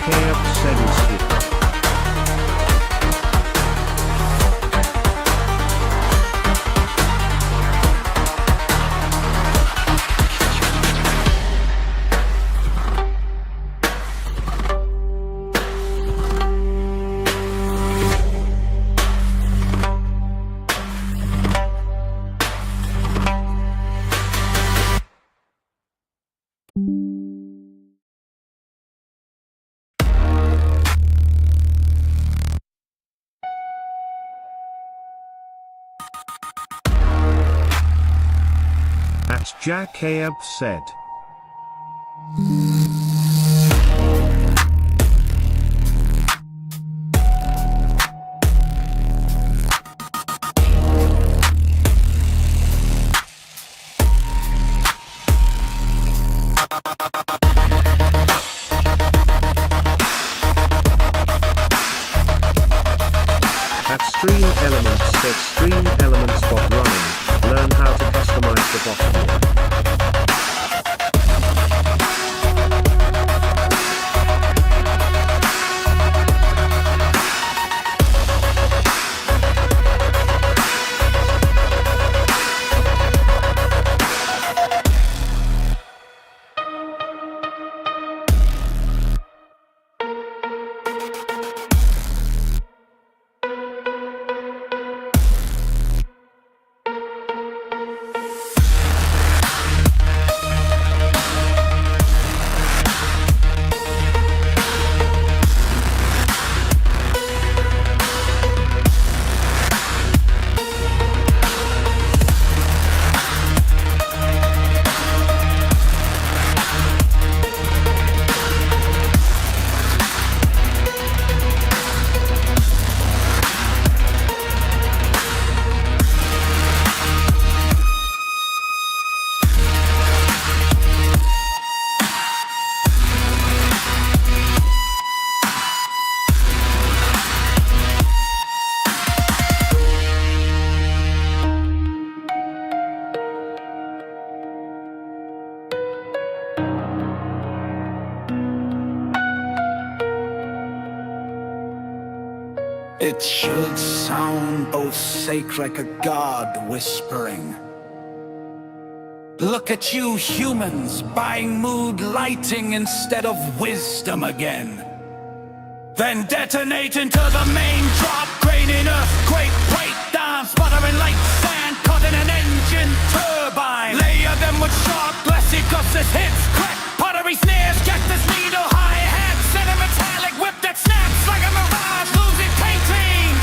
Wednesday. At Jack Ab said. At Stream Elements said Stream Elements bot running, learn how to customize the bot. It should sound both sacred like a god whispering. Look at you humans buying mood lighting instead of wisdom again. Then detonate into the main drop, graining earthquake, breakdown, sputtering like sand, caught in an engine turbine. Layer them with sharp, glassy gusts, hits, crack, pottery snares, cactus needle, hi-hat, set a metallic whip that snaps like a mirage, losing painting.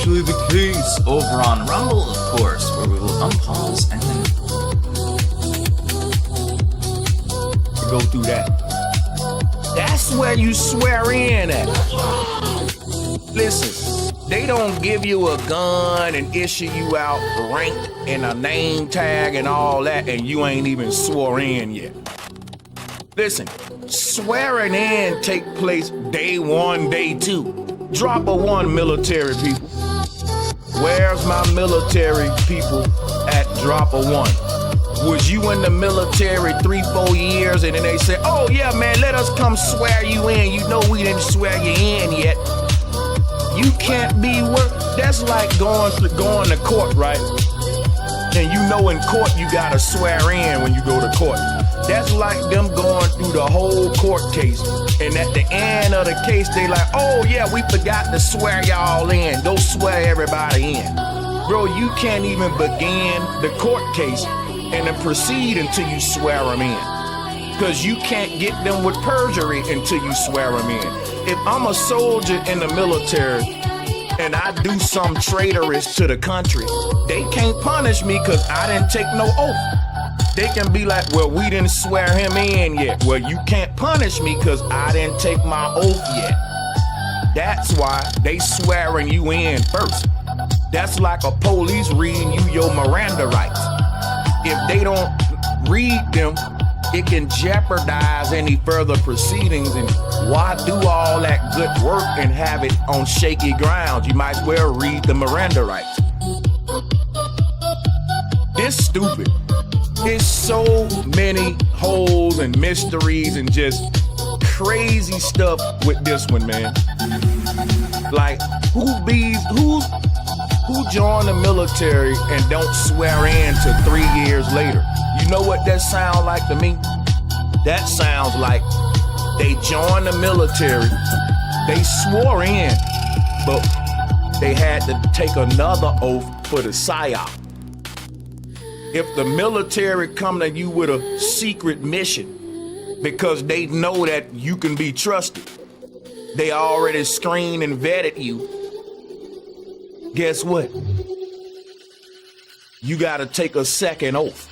actually the case over on Rumble, of course, where we will unpause and then go through that. That's where you swear in at. Listen, they don't give you a gun and issue you out rank and a name tag and all that, and you ain't even swore in yet. Listen, swearing in take place day one, day two. Drop a one, military people. Where's my military people at drop a one? Was you in the military 3-4 years and then they say, oh yeah man, let us come swear you in. You know we didn't swear you in yet. You can't be that's like going to court, right? And you know in court you gotta swear in when you go to court. That's like them going through the whole court case, and at the end of the case they like, oh yeah, we forgot to swear y'all in. Go swear everybody in. Bro, you can't even begin the court case and then proceed until you swear them in. Because you can't get them with perjury until you swear them in. If I'm a soldier in the military and I do some traitorous to the country, they can't punish me because I didn't take no oath. They can be like, well, we didn't swear him in yet. Well, you can't punish me because I didn't take my oath yet. That's why they swearing you in first. That's like a police reading you your Miranda rights. If they don't read them, it can jeopardize any further proceedings, and why do all that good work and have it on shaky ground? You might as well read the Miranda rights. This stupid. There's so many holes and mysteries and just crazy stuff with this one, man. Like, who joined the military and don't swear in till 3 years later? You know what that sounds like to me? That sounds like they joined the military, they swore in, but they had to take another oath for the PSYOP. If the military come to you with a secret mission because they know that you can be trusted, they already screened and vetted you, guess what? You gotta take a second oath.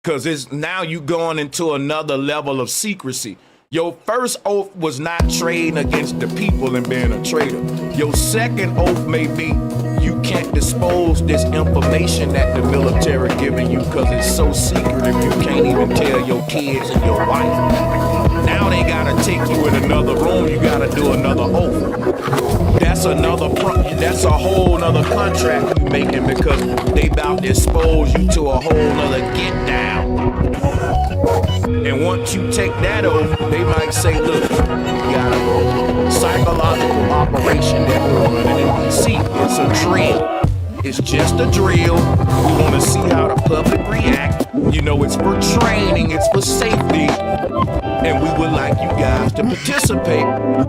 Because it's now you going into another level of secrecy. Your first oath was not trading against the people and being a traitor. Your second oath may be you can't dispose this information that the military giving you because it's so secretive you can't even tell your kids and your wife. Now they gotta take you in another room, you gotta do another oath. That's a whole nother contract you making because they about to expose you to a whole nother get down. And once you take that oath, they might say, look, we got a psychological operation that we're running in DC. It's a drill. It's just a drill. We want to see how the public react. You know, it's for training, it's for safety. And we would like you guys to participate.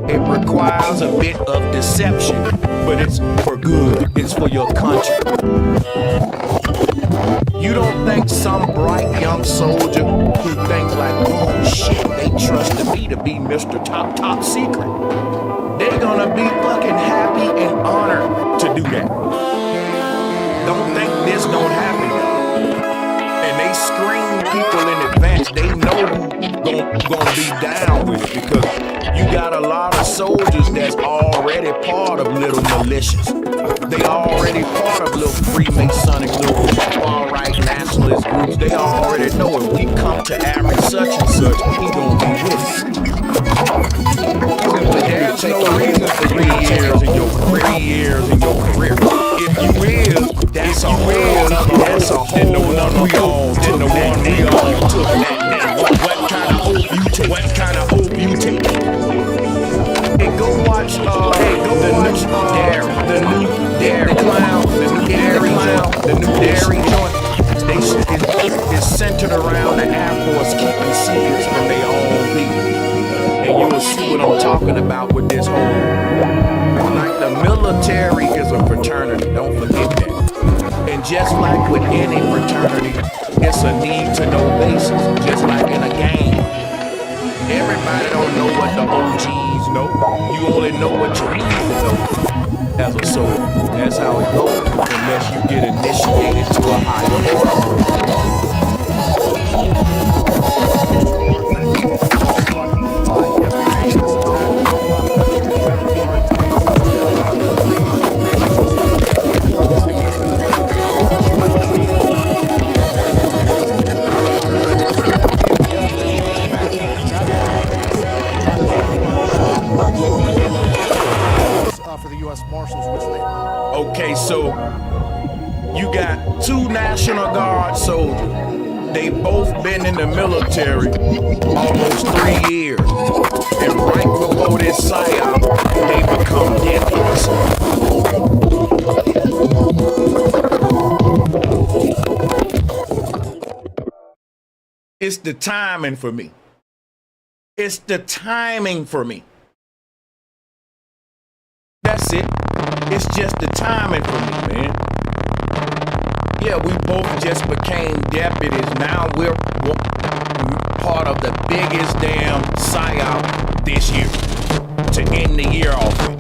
It requires a bit of deception, but it's for good. It's for your country. You don't think some bright young soldier who thinks like, oh shit, they trusted me to be Mr. Top Secret. They're gonna be fucking happy and honored to do that. Don't think this don't happen. And they screen people in advance. They know who gonna be down with it because you got a lot of soldiers that's already part of little militias. They already part of little Freemasonic, little far-right nationalist groups. They already know if we come to average such and such, he gonna be with us. There's no reason for 3 years in your career. 3 years in your career. If you is, that's a whole nother. That's a whole nother. We all took that. We all took that. What kind of oath you take? What kind of oath you take? Hey, go watch. The new Dairy Clown, the new Dairy joint. It's centered around the Air Force keeping secrets from their own people. And you'll see what I'm talking about with this whole. Like the military is a fraternity. Don't forget that. And just like with any fraternity, it's a need-to-know basis. Just like in a game. Everybody don't know what the OGs know. You only know what you need to know. as a soldier. That's how it goes, unless you get initiated to a higher order. For the U.S. Marshals, which they Okay, so you got two National Guard soldiers. They both been in the military almost 3 years. And right before this psyop, they become deputies. It's the timing for me. It's the timing for me. That's it. It's just the timing for me, man. Yeah, we both just became deputies. Now we're part of the biggest damn psyop this year to end the year off with.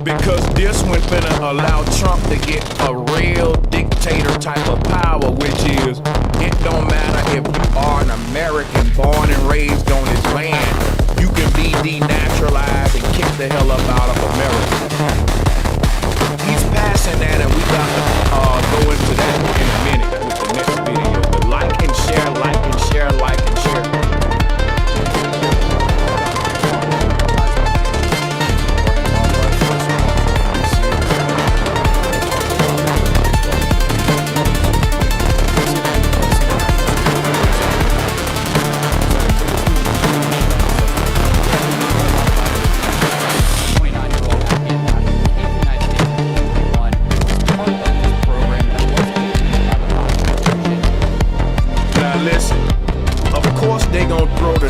Because this one finna allow Trump to get a real dictator type of power, which is, it don't matter if you are an American born and raised on this land. You can be denaturalized and kick the hell up out of America. He's passing that, and we got to go into that in a minute with the next video. But like and share, like and share, like and share.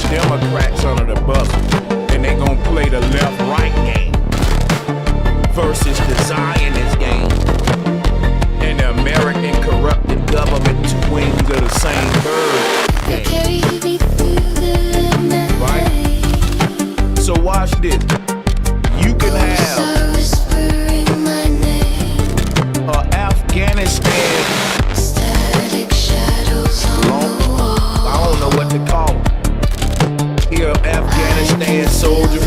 Democrats under the bus, and they gonna play the left-right game versus the Zionist game, and the American corrupted government, two wings of the same bird game. Right? So watch this. You can have Afghanistan. I don't know what to call it. Afghanistan soldier.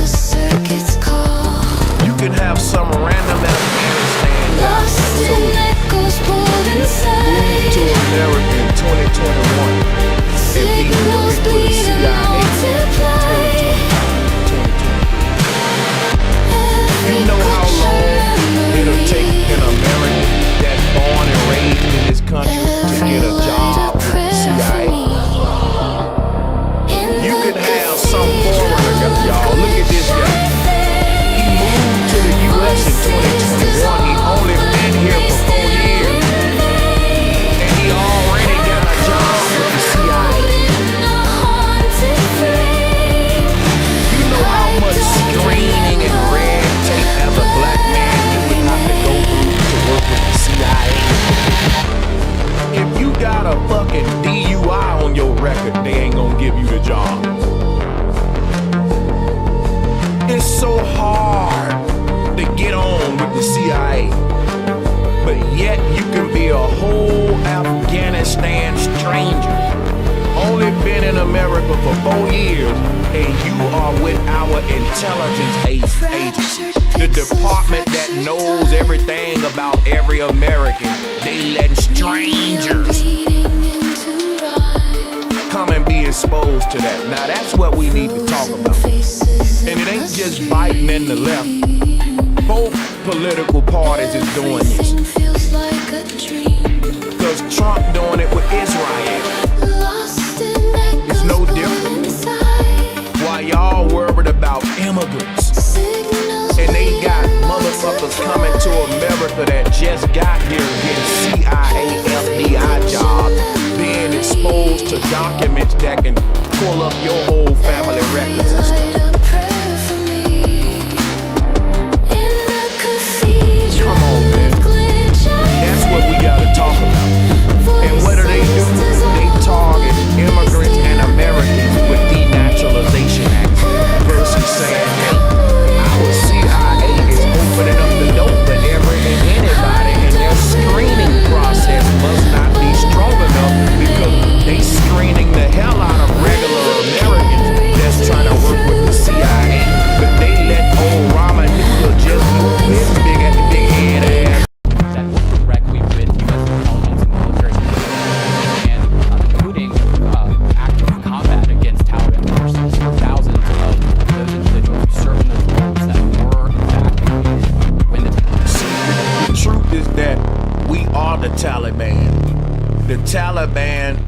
You can have some random Afghanistan soldier to America in 2021 and be working for the CIA in 2020. You know how long it'll take an American that's born and raised in this country to get a job with the CIA? You could have some foreigner, y'all. Look at this guy. He moved to the U.S. in 2021. He only been here for 4 years. And he already got a job with the CIA. You know how much screening and red tape as a black man you would have to go through to work with the CIA? If you got a fucking DUI on your record, they ain't gonna give you the job. It's so hard to get on with the CIA, but yet you can be a whole Afghanistan stranger, only been in America for 4 years, and you are with our intelligence agency, the department that knows everything about every American. They let strangers come and be exposed to that. Now that's what we need to talk about. And it ain't just Biden and the left. Both political parties is doing this. Because Trump doing it with Israel. It's no different. While y'all worried about immigrants. And they got motherfuckers coming to America that just got here getting CIA, FBI jobs, being exposed to documents that can pull up your whole family records and stuff. Come on, man. That's what we gotta talk about. And what do? They target immigrants and Americans with denaturalization acts versus saying, hey, our CIA is opening up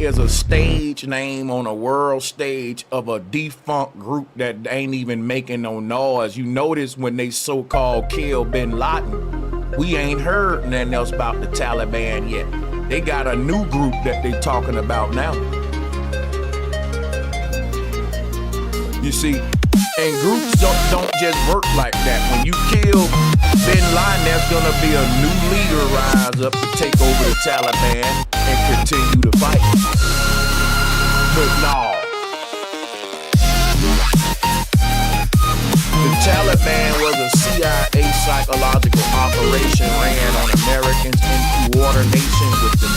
is a stage name on a world stage of a defunct group that ain't even making no noise. You notice when they so-called kill bin Laden, we ain't heard nothing else about the Taliban yet. They got a new group that they talking about now. You see, and groups don't just work like that. When you kill bin Laden, there's gonna be a new leader rise up to take over the Taliban and continue to fight. But no. The Taliban was a CIA psychological operation ran on Americans in coordination with the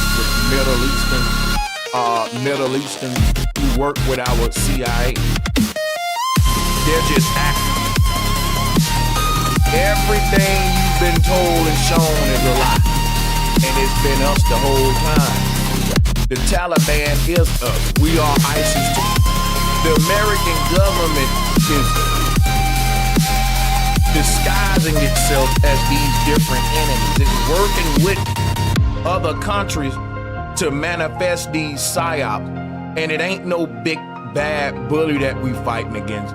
Middle Eastern who work with our CIA. They're just acting. Everything you've been told and shown is a lie. And it's been us the whole time. The Taliban is us. We are ISIS too. The American government is disguising itself as these different enemies. It's working with other countries to manifest these psyops. And it ain't no big bad bully that we fighting against.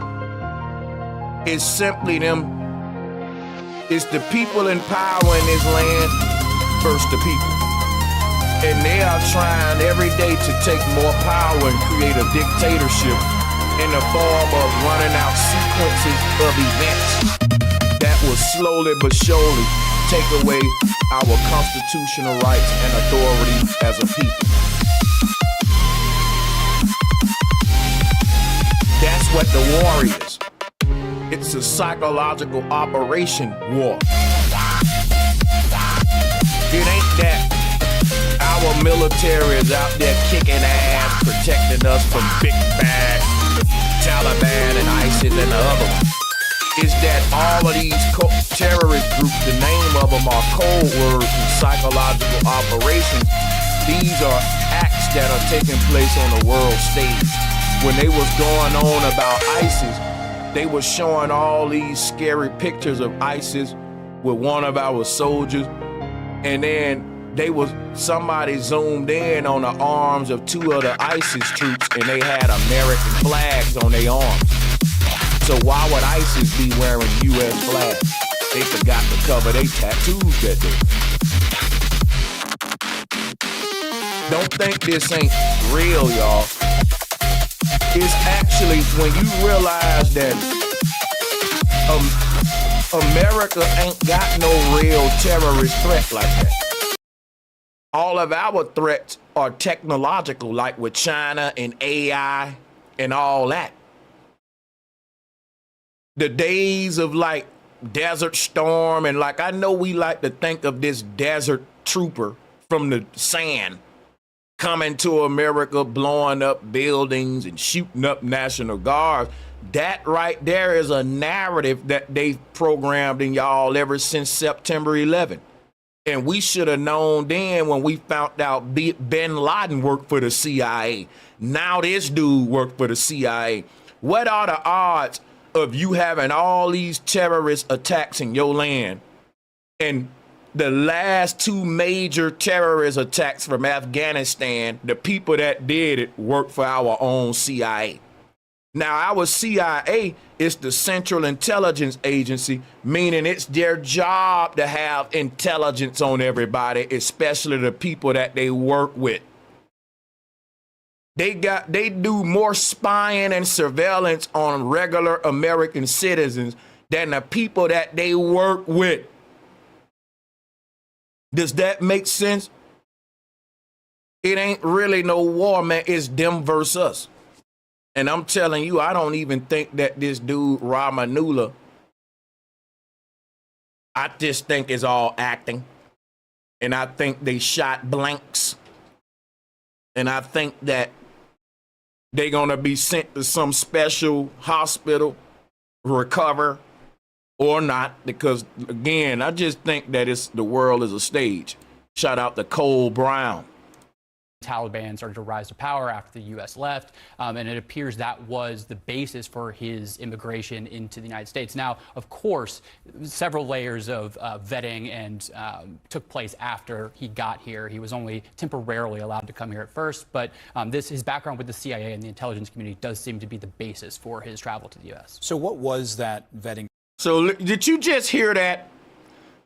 It's simply them. It's the people in power in this land versus the people. And they are trying every day to take more power and create a dictatorship in the form of running out sequences of events that will slowly but surely take away our constitutional rights and authority as a people. That's what the war is. It's a psychological operation war. It ain't that our military is out there kicking ass, protecting us from big bad Taliban and ISIS and the other ones. It's that all of these terrorist groups, the name of them are code words and psychological operations. These are acts that are taking place on the world stage. When they was going on about ISIS, they were showing all these scary pictures of ISIS with one of our soldiers, and then somebody zoomed in on the arms of two of the ISIS troops, and they had American flags on their arms. So why would ISIS be wearing U.S. flags? They forgot to cover their tattoos that day. Don't think this ain't real, y'all. It's actually when you realize that America ain't got no real terrorist threat like that. All of our threats are technological, like with China and AI and all that. The days of like Desert Storm and like, I know we like to think of this desert trooper from the sand coming to America, blowing up buildings and shooting up National Guards. That right there is a narrative that they've programmed in y'all ever since September 11th. And we should have known then when we found out bin Laden worked for the CIA. Now this dude worked for the CIA. What are the odds of you having all these terrorist attacks in your land? And the last two major terrorist attacks from Afghanistan, the people that did it worked for our own CIA. Now, our CIA is the Central Intelligence Agency, meaning it's their job to have intelligence on everybody, especially the people that they work with. They do more spying and surveillance on regular American citizens than the people that they work with. Does that make sense? It ain't really no war, man. It's them versus us. And I'm telling you, I don't even think that this dude, Ramanullah, I just think it's all acting. And I think they shot blanks. And I think that they're going to be sent to some special hospital, recover or not. Because, again, I just think that the world is a stage. Shout out to Cole Brown. Taliban started to rise to power after the U.S. left, and it appears that was the basis for his immigration into the United States. Now, of course, several layers of vetting and took place after he got here. He was only temporarily allowed to come here at first, but his background with the CIA and the intelligence community does seem to be the basis for his travel to the U.S. So what was that vetting? So did you just hear that?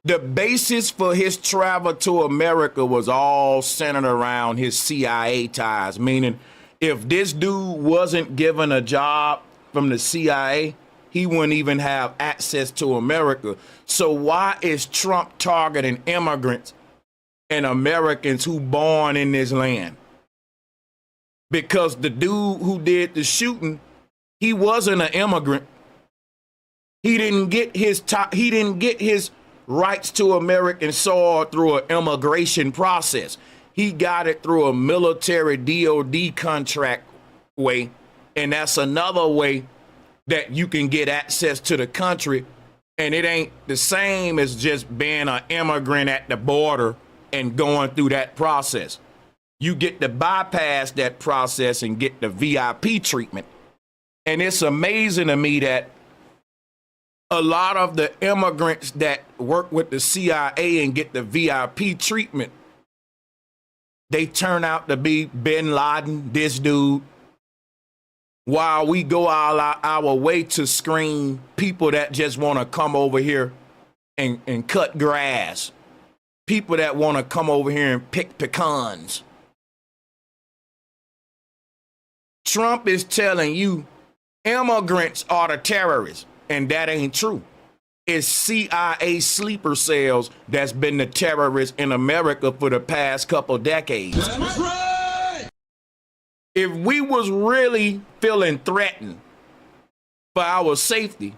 The basis for his travel to America was all centered around his CIA ties, meaning if this dude wasn't given a job from the CIA, he wouldn't even have access to America. So why is Trump targeting immigrants and Americans who born in this land? Because the dude who did the shooting, he wasn't an immigrant. He didn't get his rights to American soil through an immigration process. He got it through a military DOD contract way, and that's another way that you can get access to the country, and it ain't the same as just being an immigrant at the border and going through that process. You get to bypass that process and get the VIP treatment. And it's amazing to me that a lot of the immigrants that work with the CIA and get the VIP treatment, they turn out to be Bin Laden, this dude, while we go our way to screen people that just want to come over here and cut grass, people that want to come over here and pick pecans. Trump is telling you immigrants are the terrorists. And that ain't true. It's CIA sleeper cells that's been the terrorists in America for the past couple decades. That's right. If we was really feeling threatened for our safety,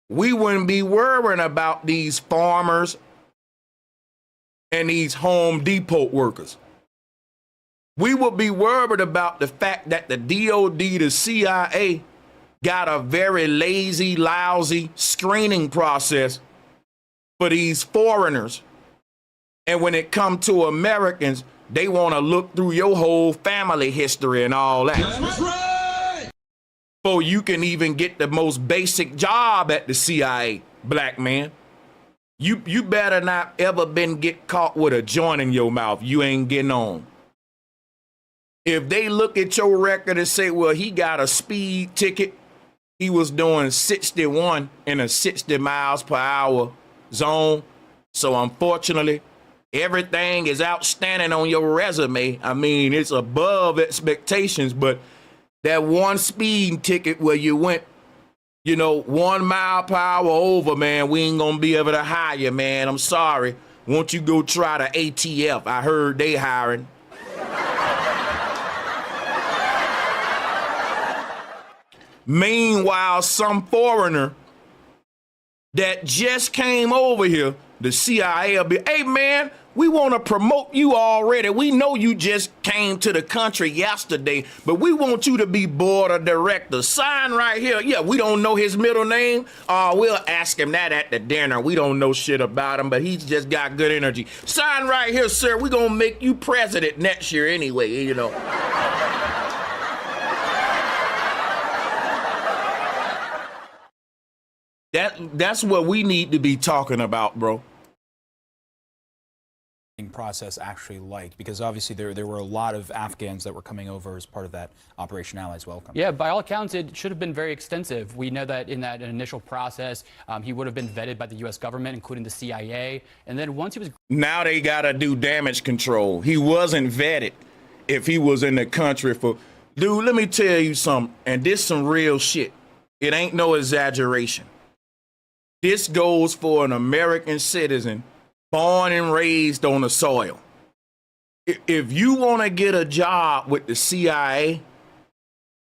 we wouldn't be worrying about these farmers and these Home Depot workers. We would be worried about the fact that the DOD, the CIA, got a very lazy, lousy screening process for these foreigners. And when it comes to Americans, they want to look through your whole family history and all that. That's right. Before you can even get the most basic job at the CIA, black man. You better not ever get caught with a joint in your mouth. You ain't getting on. If they look at your record and say, well, he got a speed ticket, he was doing 61 in a 60 miles per hour zone. So unfortunately, everything is outstanding on your resume. I mean, it's above expectations, but that one speeding ticket where you went, 1 mile per hour over, man, we ain't gonna be able to hire you, man. I'm sorry. Won't you go try the ATF? I heard they hiring. Meanwhile, some foreigner that just came over here, the CIA will be, hey, man, we want to promote you already. We know you just came to the country yesterday, but we want you to be board of directors. Sign right here. Yeah, we don't know his middle name. We'll ask him that at the dinner. We don't know shit about him, but he's just got good energy. Sign right here, sir. We're going to make you president next year anyway, That's what we need to be talking about, bro. Process actually like? Because obviously there were a lot of Afghans that were coming over as part of that Operation Allies Welcome. Yeah, by all accounts, it should have been very extensive. We know that in that initial process, he would have been vetted by the U.S. government, including the CIA. And then once he was... Now they got to do damage control. He wasn't vetted if he was in the country for... Dude, let me tell you something, and this some real shit. It ain't no exaggeration. This goes for an American citizen born and raised on the soil. If you want to get a job with the CIA,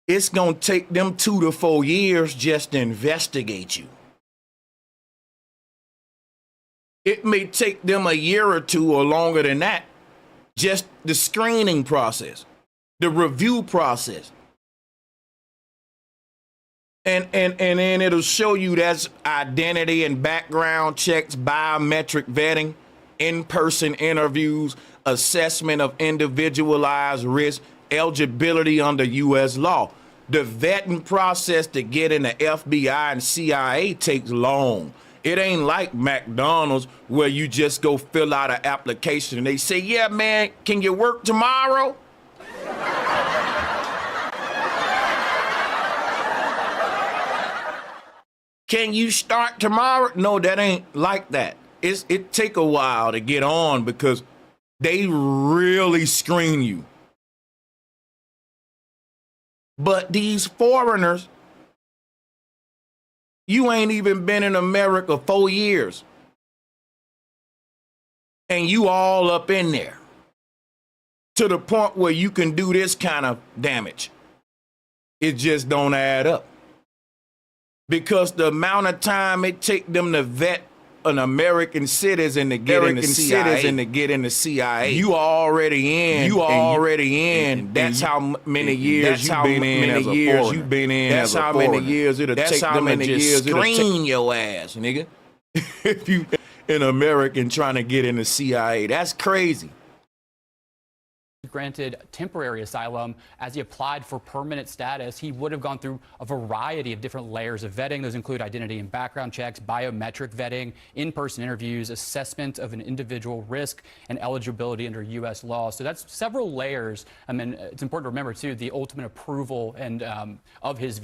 it's going to take them 2 to 4 years just to investigate you. It may take them a year or 2 or longer than that, just the screening process, the review process. And then it'll show you that's identity and background checks, biometric vetting. in-person interviews, assessment of individualized risk, eligibility under U.S. law. The vetting process to get in the FBI and CIA takes long. It ain't like McDonald's where you just go fill out an application and they say, yeah, man, can you work tomorrow? Can you start tomorrow? No, that ain't like that. It take a while to get on because they really screen you. But these foreigners, you ain't even been in America 4 years. And you all up in there to the point where you can do this kind of damage. It just don't add up. Because the amount of time it take them to vet an American citizen to get in the CIA. You already in. You already in. That's how many years you've been in as a foreigner. That's how many years it'll take them to just screen your ass, nigga. If you an American trying to get in the CIA, that's crazy. Granted temporary asylum. As he applied for permanent status, he would have gone through a variety of different layers of vetting. Those include identity and background checks, biometric vetting, in-person interviews, assessment of an individual risk, and eligibility under U.S. law. So that's several layers. And it's important to remember, too, the ultimate approval and of his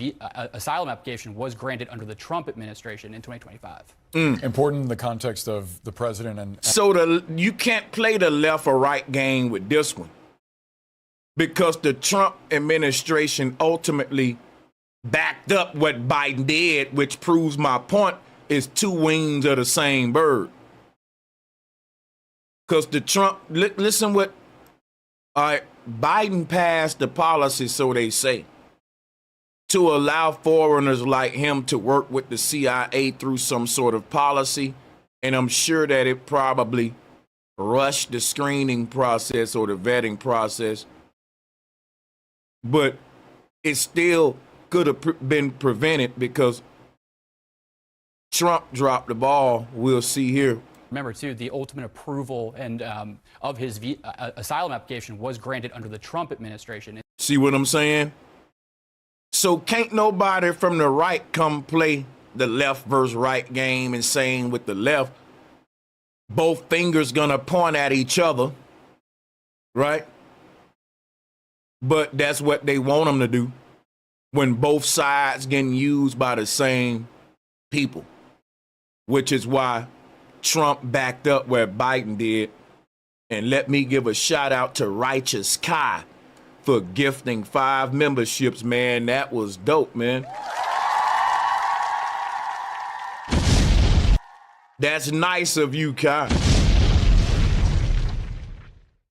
asylum application was granted under the Trump administration in 2025. Important in the context of the president and... So you can't play the left or right game with this one. Because the Trump administration ultimately backed up what Biden did, which proves my point is two wings of the same bird. Because the Trump, listen what, Biden passed the policy, so they say, to allow foreigners like him to work with the CIA through some sort of policy. And I'm sure that it probably rushed the screening process or the vetting process. But it still could have been prevented because Trump dropped the ball. We'll see here. Remember, too, the ultimate approval and of his asylum application was granted under the Trump administration. See what I'm saying? So can't nobody from the right come play the left versus right game and saying with the left, both fingers gonna point at each other, right? But that's what they want them to do when both sides getting used by the same people, which is why Trump backed up where Biden did. And let me give a shout out to Righteous Kai for gifting 5 memberships, man. That was dope, man. That's nice of you, Kai.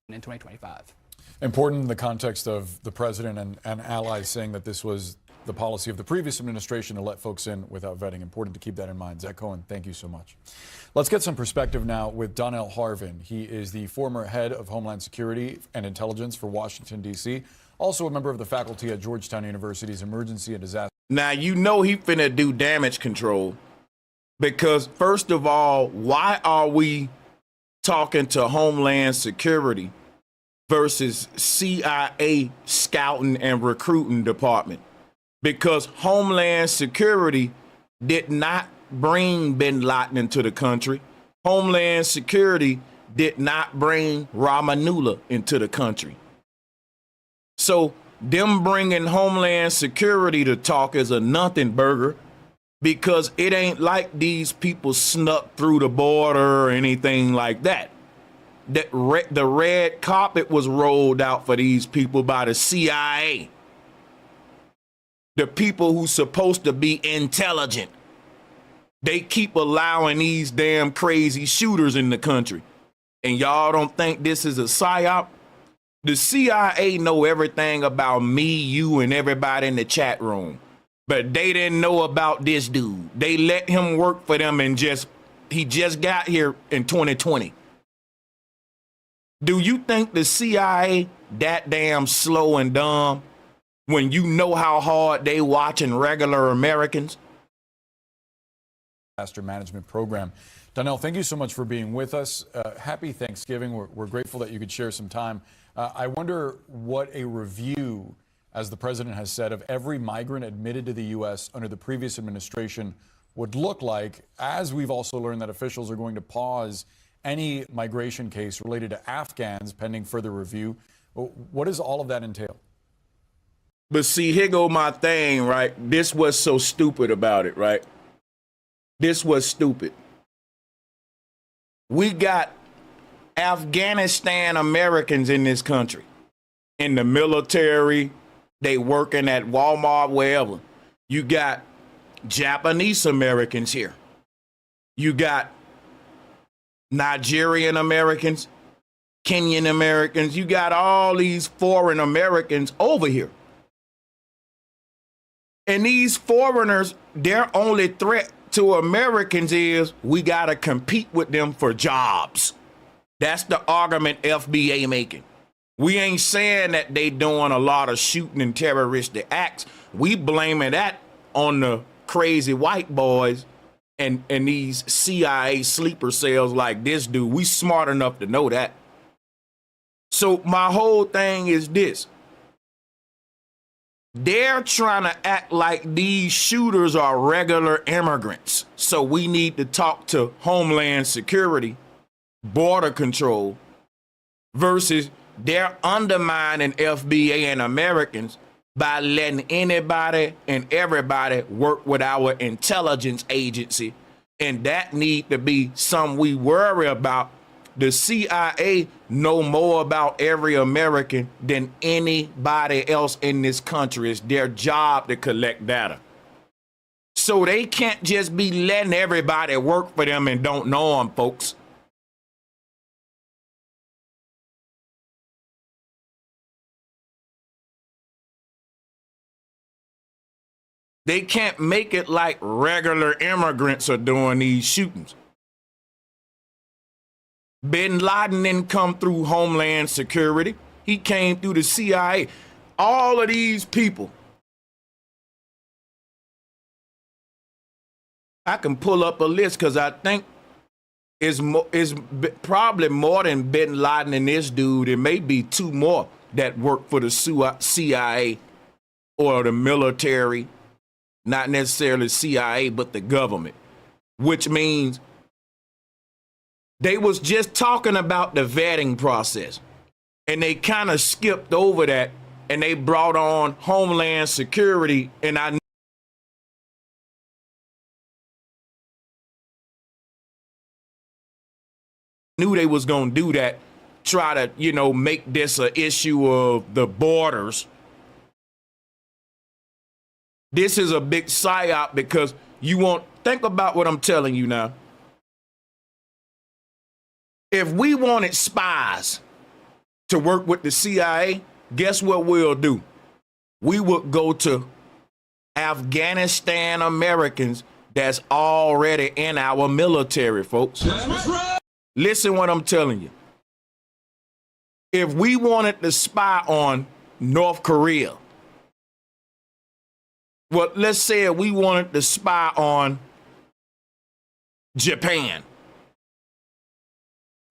In 2025. Important in the context of the president and allies saying that this was the policy of the previous administration to let folks in without vetting. Important to keep that in mind. Zach Cohen, thank you so much. Let's get some perspective now with Donnell Harvin. He is the former head of Homeland Security and Intelligence for Washington, D.C., also a member of the faculty at Georgetown University's Emergency and Disaster. Now, you know he finna do damage control because, first of all, why are we talking to Homeland Security versus CIA scouting and recruiting department? Because Homeland Security did not bring bin Laden into the country. Homeland Security did not bring Ramanullah into the country. So them bringing Homeland Security to talk is a nothing burger because it ain't like these people snuck through the border or anything like that. The red carpet was rolled out for these people by the CIA. The people who's supposed to be intelligent. They keep allowing these damn crazy shooters in the country. And y'all don't think this is a psyop? The CIA know everything about me, you, and everybody in the chat room. But they didn't know about this dude. They let him work for them and he just got here in 2020. Do you think the CIA that damn slow and dumb when you know how hard they watching regular Americans? Disaster Management Program. Donnell, thank you so much for being with us. Happy Thanksgiving. We're grateful that you could share some time. I wonder what a review, as the president has said, of every migrant admitted to the U.S. under the previous administration would look like, as we've also learned that officials are going to pause any migration case related to Afghans pending further review. What does all of that entail? But see, here go my thing, right? This was so stupid about it, right? This was stupid. We got Afghanistan Americans in this country, in the military, they working at Walmart, wherever. You got Japanese Americans here. You got Nigerian Americans, Kenyan Americans. You got all these foreign Americans over here. And these foreigners, their only threat to Americans is we got to compete with them for jobs. That's the argument FBA making. We ain't saying that they doing a lot of shooting and terroristic acts. We blaming that on the crazy white boys and these CIA sleeper cells like this dude. We smart enough to know that. So my whole thing is this. They're trying to act like these shooters are regular immigrants. So we need to talk to Homeland Security, Border Control, versus they're undermining FBA and Americans by letting anybody and everybody work with our intelligence agency. And that need to be something we worry about. The CIA know more about every American than anybody else in this country. It's their job to collect data. So they can't just be letting everybody work for them and don't know them, folks. They can't make it like regular immigrants are doing these shootings. Bin Laden didn't come through Homeland Security. He came through the CIA. All of these people. I can pull up a list because I think it's probably more than Bin Laden and this dude. It may be two more that work for the CIA or the military. Not necessarily CIA, but the government, which means they was just talking about the vetting process and they kind of skipped over that and they brought on Homeland Security. And I knew they was going to do that, try to, make this an issue of the borders. This is a big psyop because think about what I'm telling you now. If we wanted spies to work with the CIA, guess what we'll do? We would go to Afghanistan Americans that's already in our military, folks. Listen what I'm telling you. If we wanted to spy on North Korea, well, let's say we wanted to spy on Japan.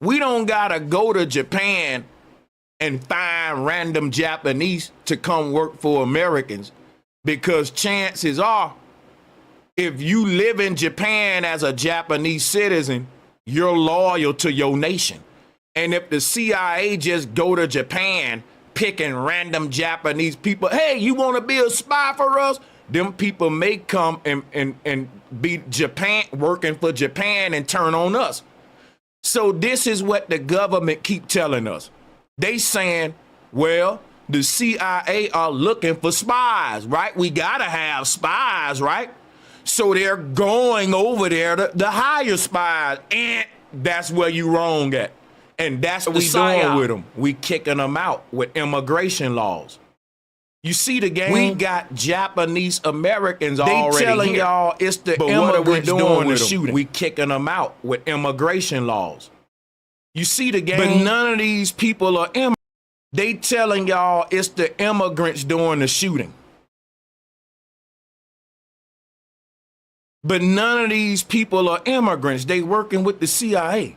We don't gotta go to Japan and find random Japanese to come work for Americans, because chances are, if you live in Japan as a Japanese citizen, you're loyal to your nation. And if the CIA just go to Japan picking random Japanese people, hey, you want to be a spy for us? Them people may come and be working for Japan and turn on us. So this is what the government keep telling us. They saying, well, the CIA are looking for spies, right? We gotta have spies, right? So they're going over there to hire spies, and that's where you wrong at. And that's what we doing with them. We kicking them out with immigration laws. You see the game? We got Japanese Americans already. They telling y'all it's the immigrants doing the shooting. We kicking them out with immigration laws. You see the game? But none of these people are immigrants. They telling y'all it's the immigrants doing the shooting. But none of these people are immigrants. They working with the CIA.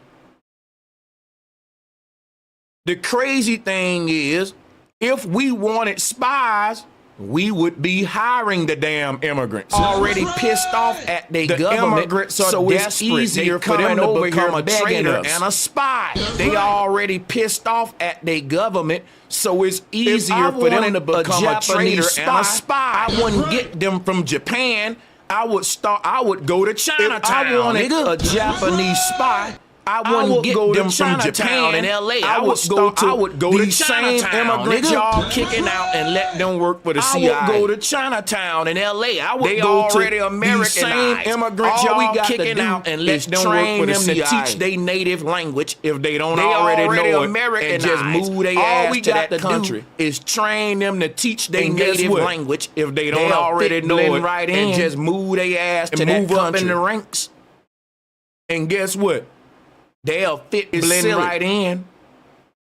The crazy thing is, if we wanted spies, we would be hiring the damn immigrants. Already pissed off at the government, immigrants are so it's easier for them to become a traitor and a spy. They already pissed off at the government, so it's easier for them to become a traitor and a spy. I wouldn't get them from Japan. I would go to Chinatown. If I wanted a Japanese spy, I wouldn't get them from Japan and LA. I would go to same immigrants y'all kicking out and let them work for the CIA. I would go to Chinatown in LA. I would go already to Americanized. Same immigrants y'all kicking out and let them work for the CIA. To teach their native language if they don't already know it, and just move their ass to that country. Is train them to teach their native language if they don't already know it, and just move their ass to that country. Move up in the ranks. And guess what? They'll blend right in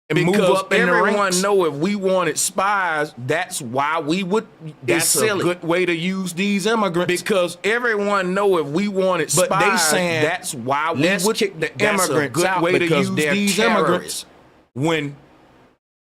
and move up in the ranks. Everyone know if we wanted spies, that's why we would. That's a good way to use these immigrants, because everyone know if we wanted spies, but they saying that's why we would kick the immigrants out, because they're these immigrants.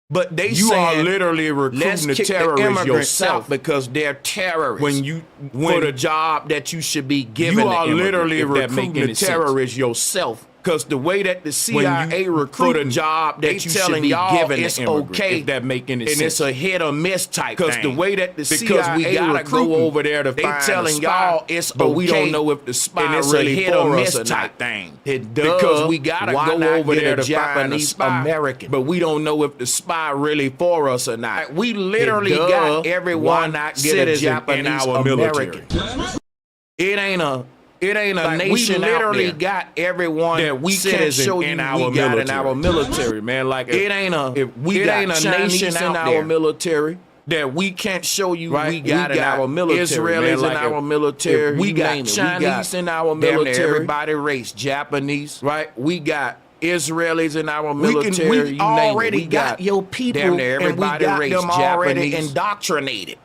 But they you are literally recruiting the terrorists yourself because they're terrorists. When for the job that you should be given, you are literally recruiting the terrorists yourself. Because the way that the CIA recruit a job that you should be given, it's okay. If that make any sense. And it's a hit or miss type thing. Because the way that the CIA we gotta go over there to find telling y'all it's but okay, we don't know if the spy and it's really a hit or miss type thing. It does. Because we gotta go over there to find a spy, American. But we don't know if the spy really for us or not. We literally got everyone get a Japanese American. It ain't a nation. We literally got everyone that we can't show you we got in our military, man. Like it ain't a nation in our military that we can't show you we got in our military. Israelis in our military. We got Chinese in our military. Everybody race Japanese, right? We got Israelis in our military. We already got your people, and we got them already indoctrinated.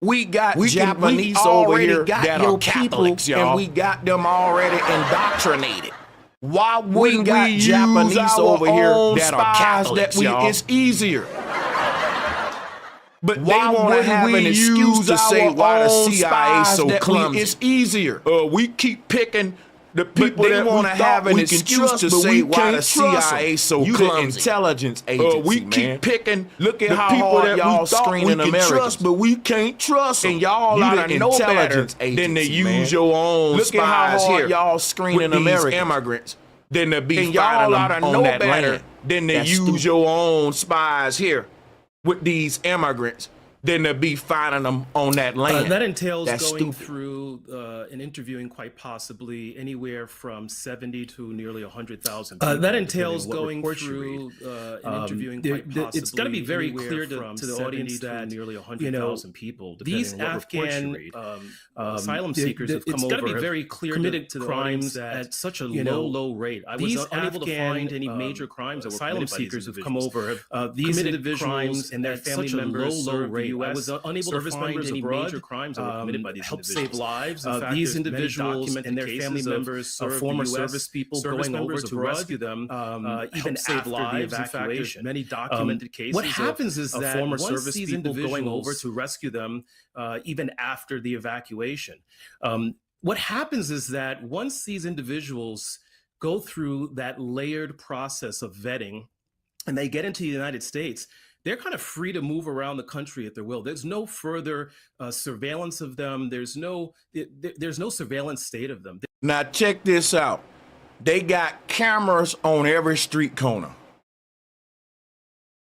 We got Japanese over here that are Catholics, y'all. And we got them already indoctrinated. Why wouldn't we got Japanese over here that are Catholics, y'all? It's easier. But why they want to have an excuse to say why the CIA so clumsy. It's easier. We keep picking the people that want to have an excuse to say why the CIA so clumsy. Intelligence agency, we keep picking. Look at how people that y'all screening Americans, trust, but we can't trust them. And y'all ought to know better than to use your own spies. Look at how hard y'all screening Americans, immigrants, than to be finding them on that land. Than to use your own spies here with these immigrants. Than to be finding them on that land. That entails going through and interviewing quite possibly anywhere from 70 to nearly 100,000 people. That entails going through and interviewing quite possibly. It's got to be very clear to the audience that nearly 100,000 people, these Afghan asylum seekers have come over. It's got to be very clear committed to crimes at such a low rate. I was unable to find any major crimes that were asylum seekers who've come over. These individuals and their family members low rate. I was unable to find any major crimes that were committed by these individuals. Help save lives. These individuals and their family members of former service people going over to rescue them, even save lives. In fact, many documented cases. What happens is that former service people going over to rescue them, even after the evacuation. What happens is that once these individuals go through that layered process of vetting, and they get into the United States, they're kind of free to move around the country at their will. There's no further surveillance of them. There's no surveillance state of them. Now check this out. They got cameras on every street corner.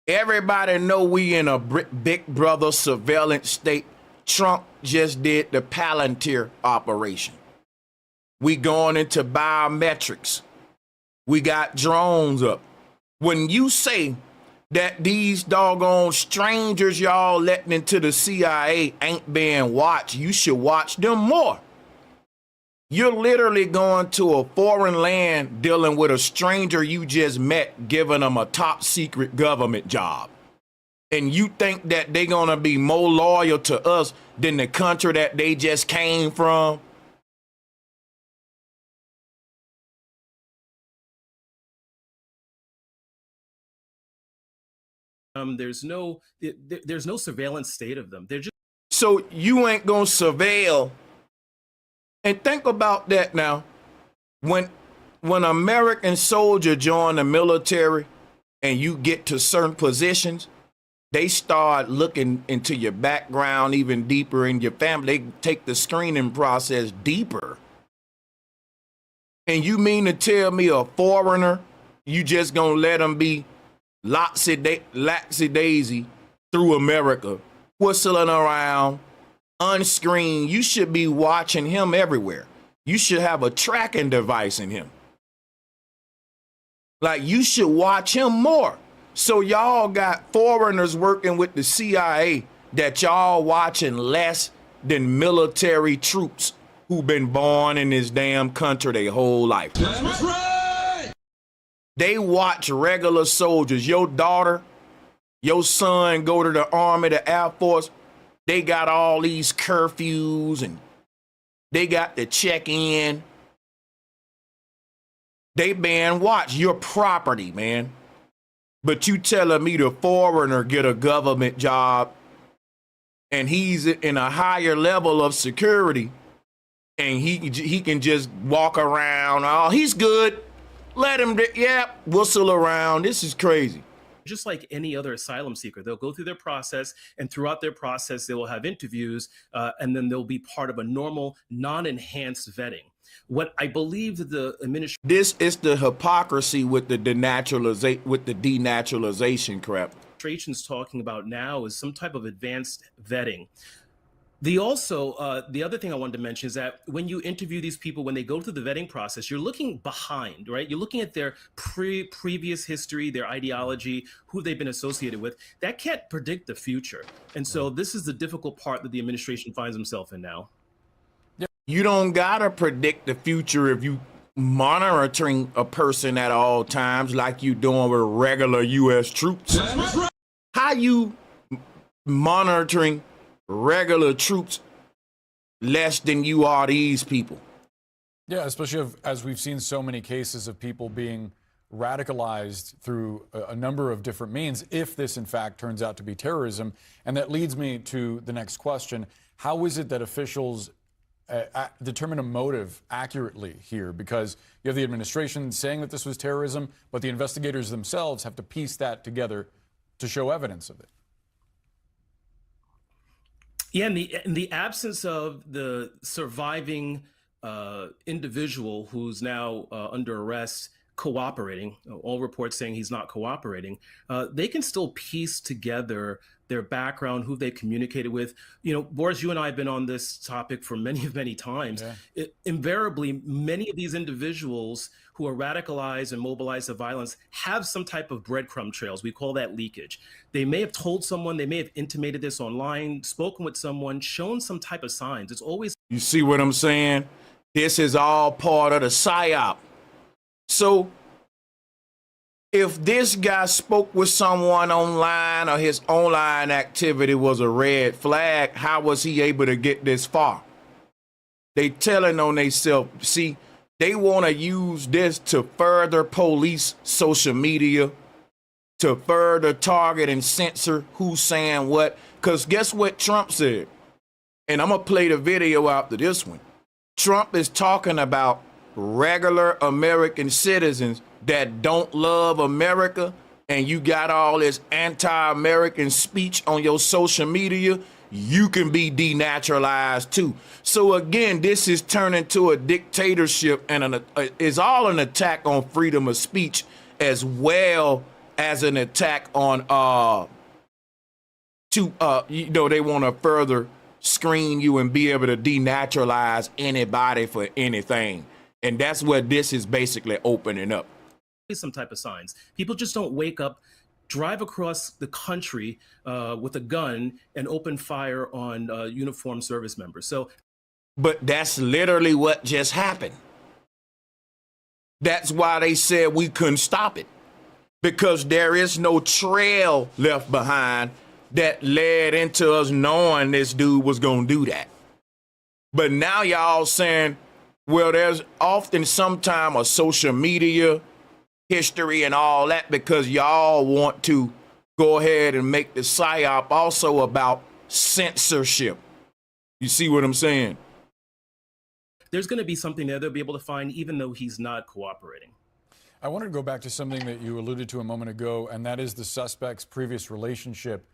Everybody know we in a big brother surveillance state. Trump just did the Palantir operation. We going into biometrics. We got drones up. When you say that these doggone strangers y'all letting into the CIA ain't being watched, you should watch them more. You're literally going to a foreign land dealing with a stranger you just met, giving them a top secret government job. And you think that they're gonna be more loyal to us than the country that they just came from? There's no surveillance state of them. They're just So you ain't gonna surveil. And think about that now. When American soldier join the military and you get to certain positions, they start looking into your background even deeper in your family. They take the screening process deeper. And you mean to tell me a foreigner, you just gonna let them be laxy-daisy through America, whistling around, unscreened? You should be watching him everywhere. You should have a tracking device in him. Like, you should watch him more. So y'all got foreigners working with the CIA that y'all watching less than military troops who've been born in this damn country their whole life. That's right. They watch regular soldiers. Your daughter, your son go to the Army, the Air Force. They got all these curfews and they got to check in. They being watched. Your property, man. But you telling me the foreigner get a government job and he's in a higher level of security and he can just walk around. Oh, he's good. Let him, whistle around. This is crazy. just like any other asylum seeker. They'll go through their process, and throughout their process, they will have interviews, and then they'll be part of a normal, non-enhanced vetting. What I believe that the administration... This is the hypocrisy with the denaturalization crap. ...administration's talking about now is some type of advanced vetting. The other thing I wanted to mention is that when you interview these people, when they go through the vetting process, you're looking behind, right? You're looking at their previous history, their ideology, who they've been associated with. That can't predict the future. And so this is the difficult part that the administration finds themselves in now. You don't gotta predict the future if you monitoring a person at all times like you doing with regular U.S. troops. How you monitoring regular troops less than you are these people? Yeah, especially as we've seen so many cases of people being radicalized through a number of different means, if this in fact turns out to be terrorism. And that leads me to the next question. How is it that officials determine a motive accurately here? Because you have the administration saying that this was terrorism, but the investigators themselves have to piece that together to show evidence of it. Yeah, in the absence of the surviving individual who's now under arrest cooperating, all reports saying he's not cooperating, they can still piece together their background, who they communicated with. You know, Boris, you and I have been on this topic for many times. Yeah. Invariably, many of these individuals who are radicalized and mobilized to violence have some type of breadcrumb trails. We call that leakage. They may have told someone, they may have intimated this online, spoken with someone, shown some type of signs. It's always... You see what I'm saying? This is all part of the PSYOP. So if this guy spoke with someone online or his online activity was a red flag, how was he able to get this far? They telling on themselves. See, they want to use this to further police social media, to further target and censor who's saying what. Because guess what Trump said? And I'm going to play the video after this one. Trump is talking about regular American citizens that don't love America, and you got all this anti-American speech on your social media, you can be denaturalized too. So again, this is turning to a dictatorship, and it's all an attack on freedom of speech as well as an attack on they want to further screen you and be able to denaturalize anybody for anything. And that's what this is basically opening up. Some type of signs. People just don't wake up, drive across the country with a gun and open fire on uniformed service members. So, but that's literally what just happened. That's why they said we couldn't stop it, because there is no trail left behind that led into us knowing this dude was going to do that. But now y'all saying, well, there's often sometime a social media history and all that because y'all want to go ahead and make the PSYOP also about censorship. You see what I'm saying? There's going to be something there they'll be able to find, even though he's not cooperating. I wanted to go back to something that you alluded to a moment ago, and that is the suspect's previous relationship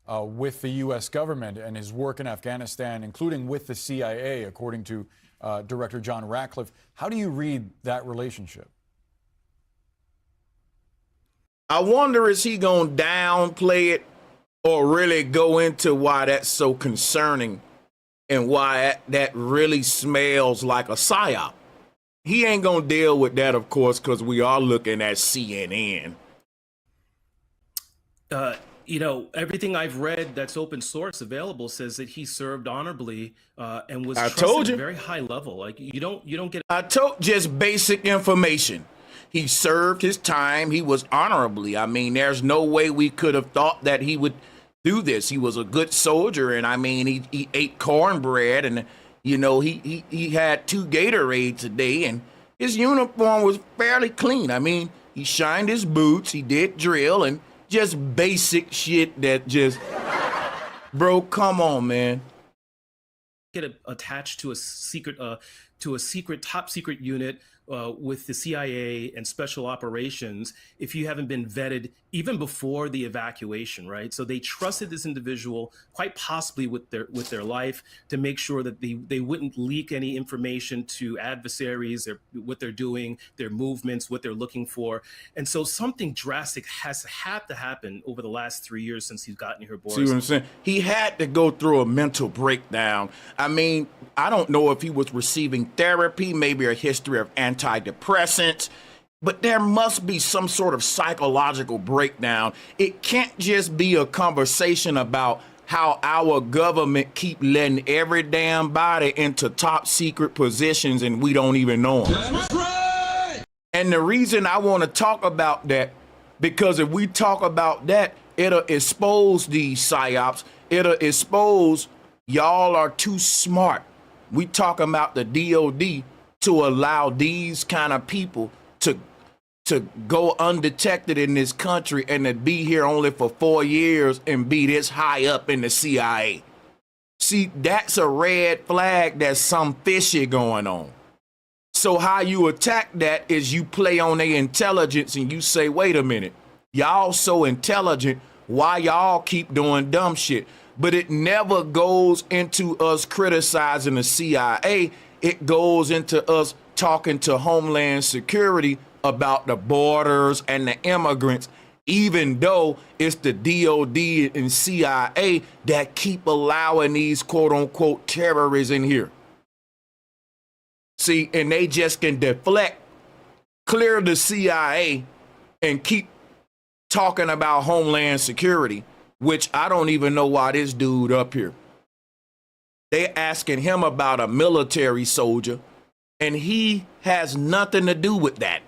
with the U.S. government and his work in Afghanistan, including with the CIA, according to Director John Ratcliffe. How do you read that relationship? I wonder, is he going to downplay it or really go into why that's so concerning and why that really smells like a PSYOP? He ain't going to deal with that, of course, because we are looking at CNN. You know, everything I've read that's open source available says that he served honorably and was trusted at a very high level. Like you don't get. I told just basic information. He served his time. He was honorably. I mean, there's no way we could have thought that he would do this. He was a good soldier, and I mean, he ate cornbread, and you know, he had 2 Gatorades a day, and his uniform was fairly clean. I mean, he shined his boots, he did drill, and just basic shit that just, bro, come on, man. Get attached to a secret, top secret unit with the CIA and special operations if you haven't been vetted even before the evacuation, right? So they trusted this individual quite possibly with their life to make sure that they wouldn't leak any information to adversaries, what they're doing, their movements, what they're looking for. And so something drastic has had to happen over the last 3 years since he's gotten here, Boris. See what I'm saying? He had to go through a mental breakdown. I mean, I don't know if he was receiving therapy, maybe a history of antidepressants, but there must be some sort of psychological breakdown. It can't just be a conversation about how our government keep letting every damn body into top secret positions and we don't even know them. That's right. And the reason I want to talk about that, because if we talk about that, it'll expose these psyops. It'll expose y'all are too smart. We talking about the DOD to allow these kind of people to go undetected in this country and to be here only for 4 years and be this high up in the CIA. See, that's a red flag. There's some fishy going on. So how you attack that is you play on their intelligence and you say, wait a minute, y'all so intelligent, why y'all keep doing dumb shit? But it never goes into us criticizing the CIA. It goes into us talking to Homeland Security about the borders and the immigrants, even though it's the DOD and CIA that keep allowing these quote unquote terrorists in here. See, and they just can deflect, clear the CIA and keep talking about Homeland Security, which I don't even know why this dude up here. They asking him about a military soldier, and he has nothing to do with that.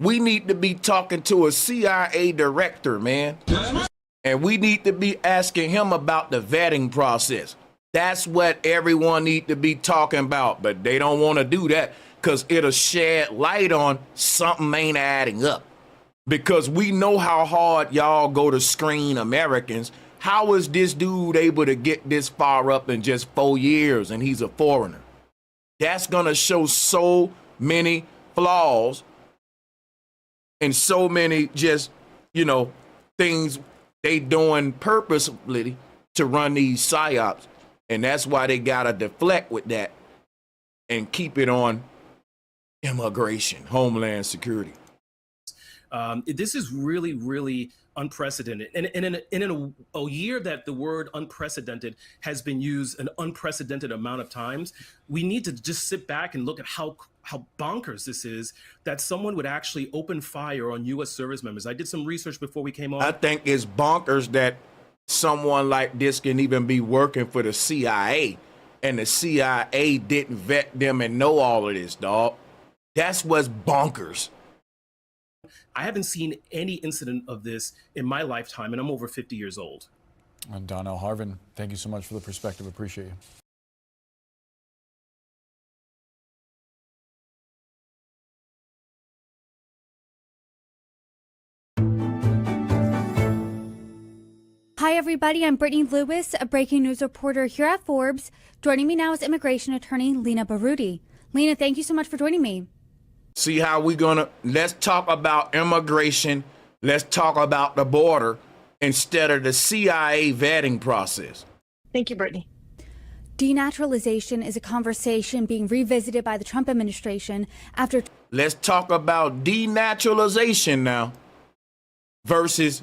We need to be talking to a CIA director, man. And we need to be asking him about the vetting process. That's what everyone need to be talking about, but they don't want to do that because it'll shed light on something ain't adding up. Because we know how hard y'all go to screen Americans. How is this dude able to get this far up in just 4 years and he's a foreigner? That's going to show so many flaws and so many just, you know, things they doing purposefully to run these psyops. And that's why they got to deflect with that and keep it on immigration, Homeland Security. This is really, really unprecedented. And in a year that the word unprecedented has been used an unprecedented amount of times, we need to just sit back and look at how bonkers this is that someone would actually open fire on U.S. service members. I did some research before we came on. I think it's bonkers that someone like this can even be working for the CIA and the CIA didn't vet them and know all of this, dog. That's what's bonkers. I haven't seen any incident of this in my lifetime, and I'm over 50 years old. And Donnell Harvin, thank you so much for the perspective. Appreciate you. Hi, everybody. I'm Brittany Lewis, a breaking news reporter here at Forbes. Joining me now is immigration attorney Lena Baruti. Lena, thank you so much for joining me. See how let's talk about immigration. Let's talk about the border instead of the CIA vetting process. Thank you, Brittany. Denaturalization is a conversation being revisited by the Trump administration after... Let's talk about denaturalization now versus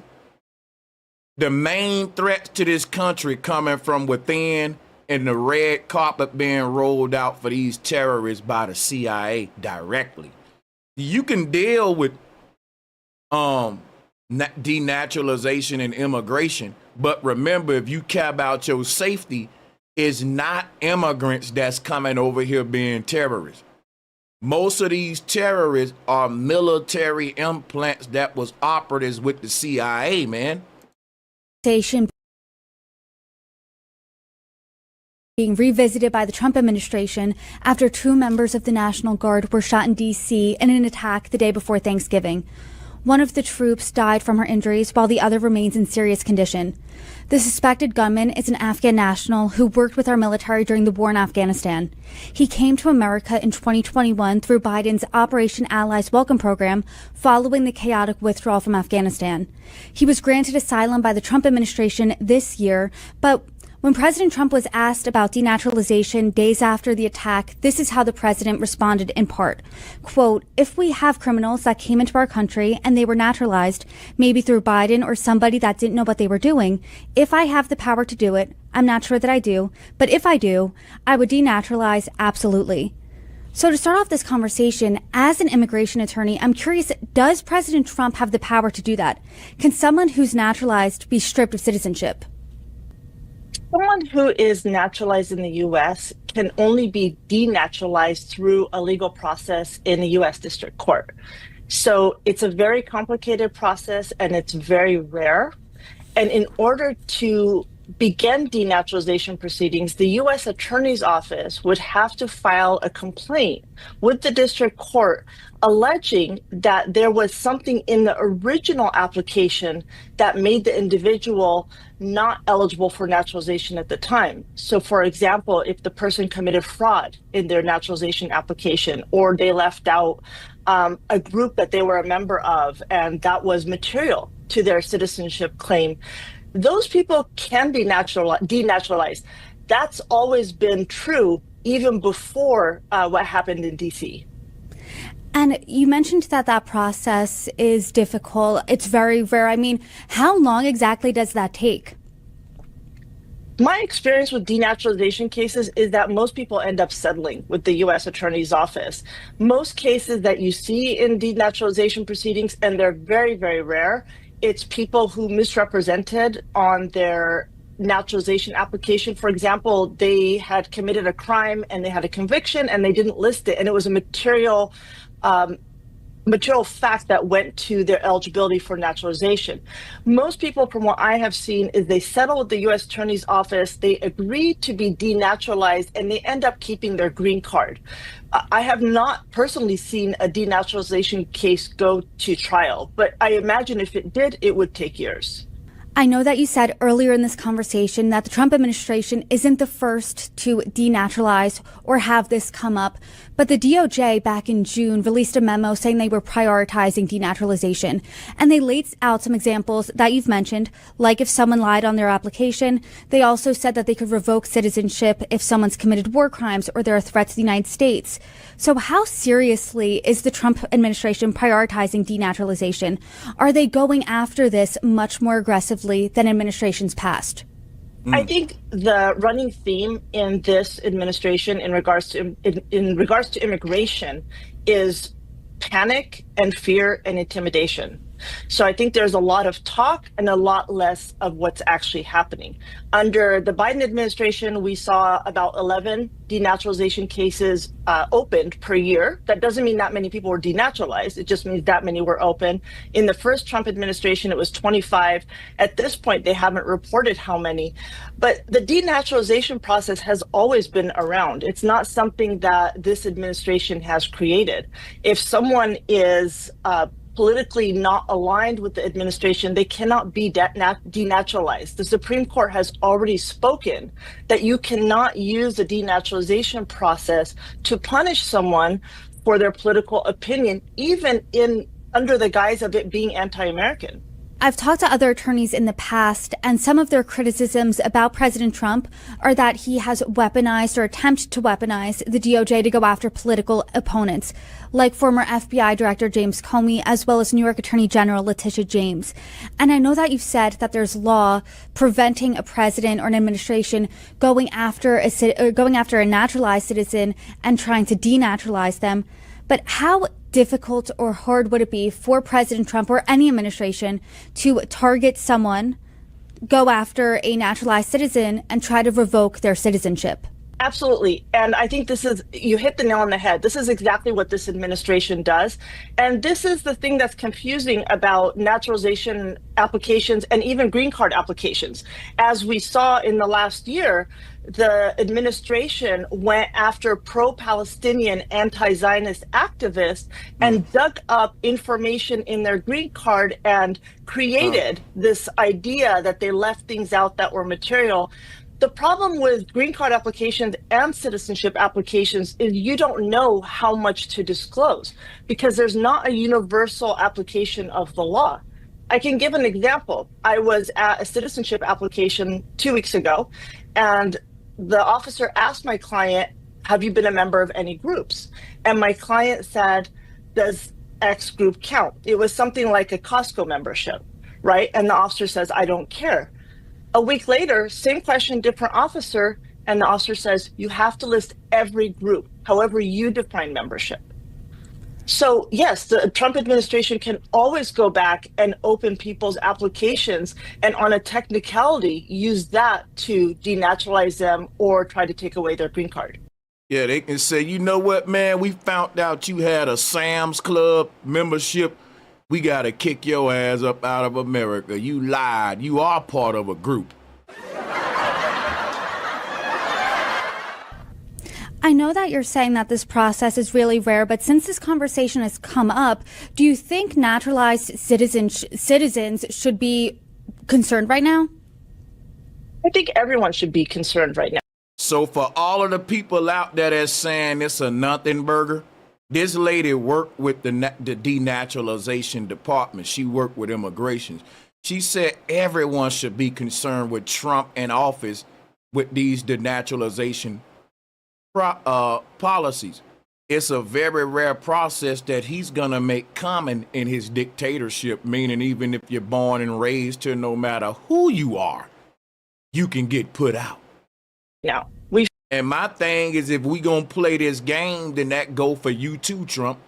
the main threats to this country coming from within and the red carpet being rolled out for these terrorists by the CIA directly. You can deal with denaturalization and immigration, but remember, if you care about your safety, it's not immigrants that's coming over here being terrorists. Most of these terrorists are military implants that was operatives with the CIA, man. Being revisited by the Trump administration after 2 members of the National Guard were shot in D.C. in an attack the day before Thanksgiving. One of the troops died from her injuries while the other remains in serious condition. The suspected gunman is an Afghan national who worked with our military during the war in Afghanistan. He came to America in 2021 through Biden's Operation Allies Welcome program following the chaotic withdrawal from Afghanistan. He was granted asylum by the Trump administration this year, but when President Trump was asked about denaturalization days after the attack, this is how the president responded in part. Quote, if we have criminals that came into our country and they were naturalized, maybe through Biden or somebody that didn't know what they were doing, if I have the power to do it, I'm not sure that I do, but if I do, I would denaturalize absolutely. So to start off this conversation, as an immigration attorney, I'm curious, does President Trump have the power to do that? Can someone who's naturalized be stripped of citizenship? Someone who is naturalized in the U.S. can only be denaturalized through a legal process in a U.S. district court. So it's a very complicated process and it's very rare. And in order to begin denaturalization proceedings, the U.S. Attorney's Office would have to file a complaint with the district court alleging that there was something in the original application that made the individual not eligible for naturalization at the time. So, for example, if the person committed fraud in their naturalization application, or they left out a group that they were a member of, and that was material to their citizenship claim, those people can be denaturalized. That's always been true even before what happened in D.C. And you mentioned that that process is difficult. It's very rare. I mean, how long exactly does that take? My experience with denaturalization cases is that most people end up settling with the U.S. Attorney's Office. Most cases that you see in denaturalization proceedings, and they're very, very rare, it's people who misrepresented on their naturalization application. For example, they had committed a crime and they had a conviction and they didn't list it, and it was a material fact that went to their eligibility for naturalization. Most people, from what I have seen, is they settle with the U.S. Attorney's Office, they agree to be denaturalized, and they end up keeping their green card. I have not personally seen a denaturalization case go to trial, but I imagine if it did, it would take years. I know that you said earlier in this conversation that the Trump administration isn't the first to denaturalize or have this come up, but the DOJ back in June released a memo saying they were prioritizing denaturalization. And they laid out some examples that you've mentioned, like if someone lied on their application. They also said that they could revoke citizenship if someone's committed war crimes or they're a threat to the United States. So how seriously is the Trump administration prioritizing denaturalization? Are they going after this much more aggressively than administrations past? I think the running theme in this administration in regards to immigration is panic and fear and intimidation. So I think there's a lot of talk and a lot less of what's actually happening. Under the Biden administration, we saw about 11 denaturalization cases opened per year. That doesn't mean that many people were denaturalized. It just means that many were open. In the first Trump administration, it was 25. At this point, they haven't reported how many. But the denaturalization process has always been around. It's not something that this administration has created. If someone is politically not aligned with the administration, they cannot be denaturalized. The Supreme Court has already spoken that you cannot use the denaturalization process to punish someone for their political opinion, even under the guise of it being anti-American. I've talked to other attorneys in the past, and some of their criticisms about President Trump are that he has weaponized or attempted to weaponize the DOJ to go after political opponents, like former FBI Director James Comey, as well as New York Attorney General Letitia James. And I know that you've said that there's law preventing a president or an administration going after a naturalized citizen and trying to denaturalize them. But how difficult or hard would it be for President Trump or any administration to target someone, go after a naturalized citizen, and try to revoke their citizenship? Absolutely. And I think you hit the nail on the head. This is exactly what this administration does. And this is the thing that's confusing about naturalization applications and even green card applications. As we saw in the last year, the administration went after pro-Palestinian anti-Zionist activists and dug up information in their green card and created this idea that they left things out that were material. The problem with green card applications and citizenship applications is you don't know how much to disclose because there's not a universal application of the law. I can give an example. I was at a citizenship application 2 weeks ago, and the officer asked my client, have you been a member of any groups? And my client said, does X group count? It was something like a Costco membership, right? And the officer says, I don't care. A week later, same question, different officer, and the officer says, you have to list every group, however you define membership. So yes, the Trump administration can always go back and open people's applications and on a technicality use that to denaturalize them or try to take away their green card. Yeah, they can say, you know what, man, we found out you had a Sam's Club membership. We got to kick your ass up out of America. You lied. You are part of a group. I know that you're saying that this process is really rare, but since this conversation has come up, do you think naturalized citizens should be concerned right now? I think everyone should be concerned right now. So for all of the people out there that's saying it's a nothing burger, this lady worked with the denaturalization department. She worked with immigration. She said everyone should be concerned with Trump in office with these denaturalization policies. It's a very rare process that he's going to make common in his dictatorship, meaning even if you're born and raised here, no matter who you are, you can get put out. Now, and my thing is, if we gonna play this game, then that go for you too, Trump.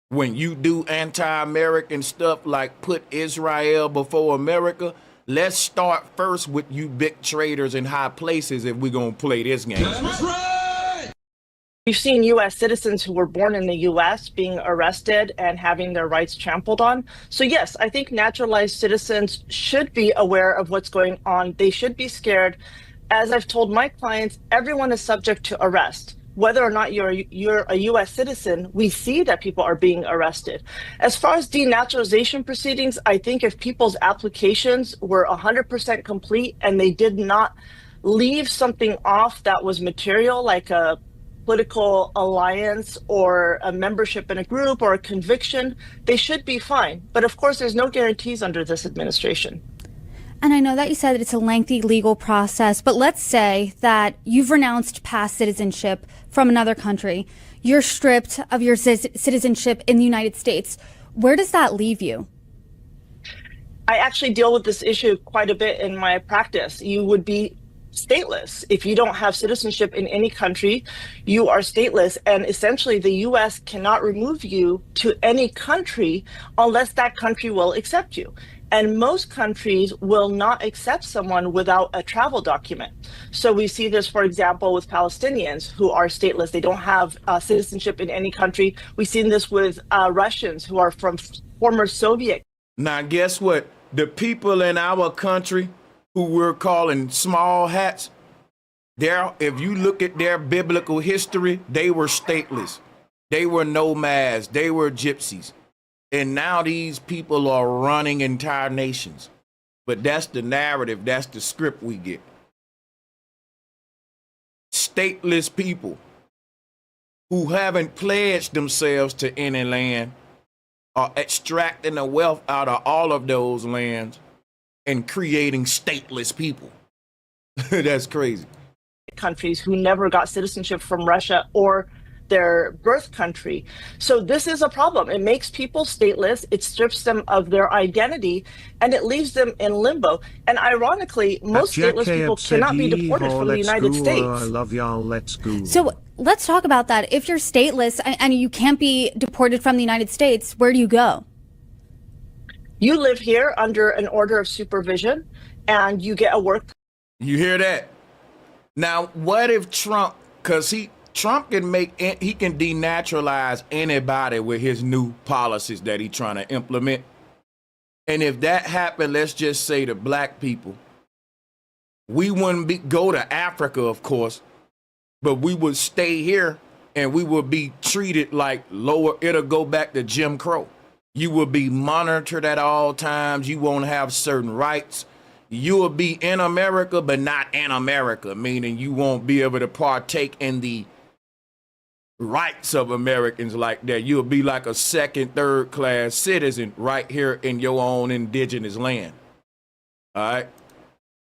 When you do anti-American stuff like put Israel before America, let's start first with you big traitors in high places if we gonna play this game. We've seen U.S. citizens who were born in the U.S. being arrested and having their rights trampled on. So yes, I think naturalized citizens should be aware of what's going on. They should be scared. As I've told my clients, everyone is subject to arrest. Whether or not you're a U.S. citizen, we see that people are being arrested. As far as denaturalization proceedings, I think if people's applications were 100% complete and they did not leave something off that was material, like a political alliance or a membership in a group or a conviction, they should be fine. But of course, there's no guarantees under this administration. And I know that you said that it's a lengthy legal process, but let's say that you've renounced past citizenship from another country. You're stripped of your citizenship in the United States. Where does that leave you? I actually deal with this issue quite a bit in my practice. You would be stateless. If you don't have citizenship in any country, you are stateless. And essentially, the U.S. cannot remove you to any country unless that country will accept you. And most countries will not accept someone without a travel document. So we see this, for example, with Palestinians who are stateless. They don't have citizenship in any country. We've seen this with Russians who are from former Soviet. Now, guess what? The people in our country who we're calling small hats, if you look at their biblical history, they were stateless. They were nomads. They were gypsies. And now these people are running entire nations. But that's the narrative, that's the script we get. Stateless people who haven't pledged themselves to any land are extracting the wealth out of all of those lands and creating stateless people. That's crazy. Countries who never got citizenship from Russia or their birth country. So this is a problem. It makes people stateless, it strips them of their identity, and it leaves them in limbo. And ironically, most stateless people cannot be deported from the United States. I love y'all, let's go. So let's talk about that. If you're stateless and you can't be deported from the United States, where do you go? You live here under an order of supervision and you get a work. You hear that? Now, what if Trump, because Trump can he can denaturalize anybody with his new policies that he's trying to implement. And if that happened, let's just say to black people, we wouldn't go to Africa, of course, but we would stay here and we would be treated like lower. It'll go back to Jim Crow. You will be monitored at all times. You won't have certain rights. You will be in America, but not in America, meaning you won't be able to partake in the rights of Americans like that. You'll be like a second, third class citizen right here in your own indigenous land. All right.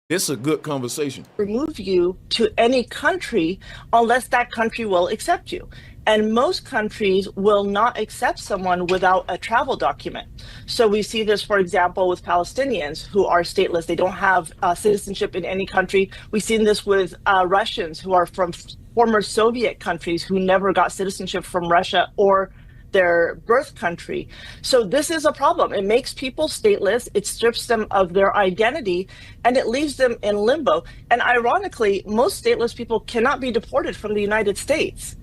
This is a good conversation. Remove you to any country unless that country will accept you. And most countries will not accept someone without a travel document. So we see this, for example, with Palestinians who are stateless. They don't have citizenship in any country. We've seen this with Russians who are from former Soviet countries who never got citizenship from Russia or their birth country. So this is a problem. It makes people stateless, it strips them of their identity, and it leaves them in limbo. And ironically, most stateless people cannot be deported from the United States.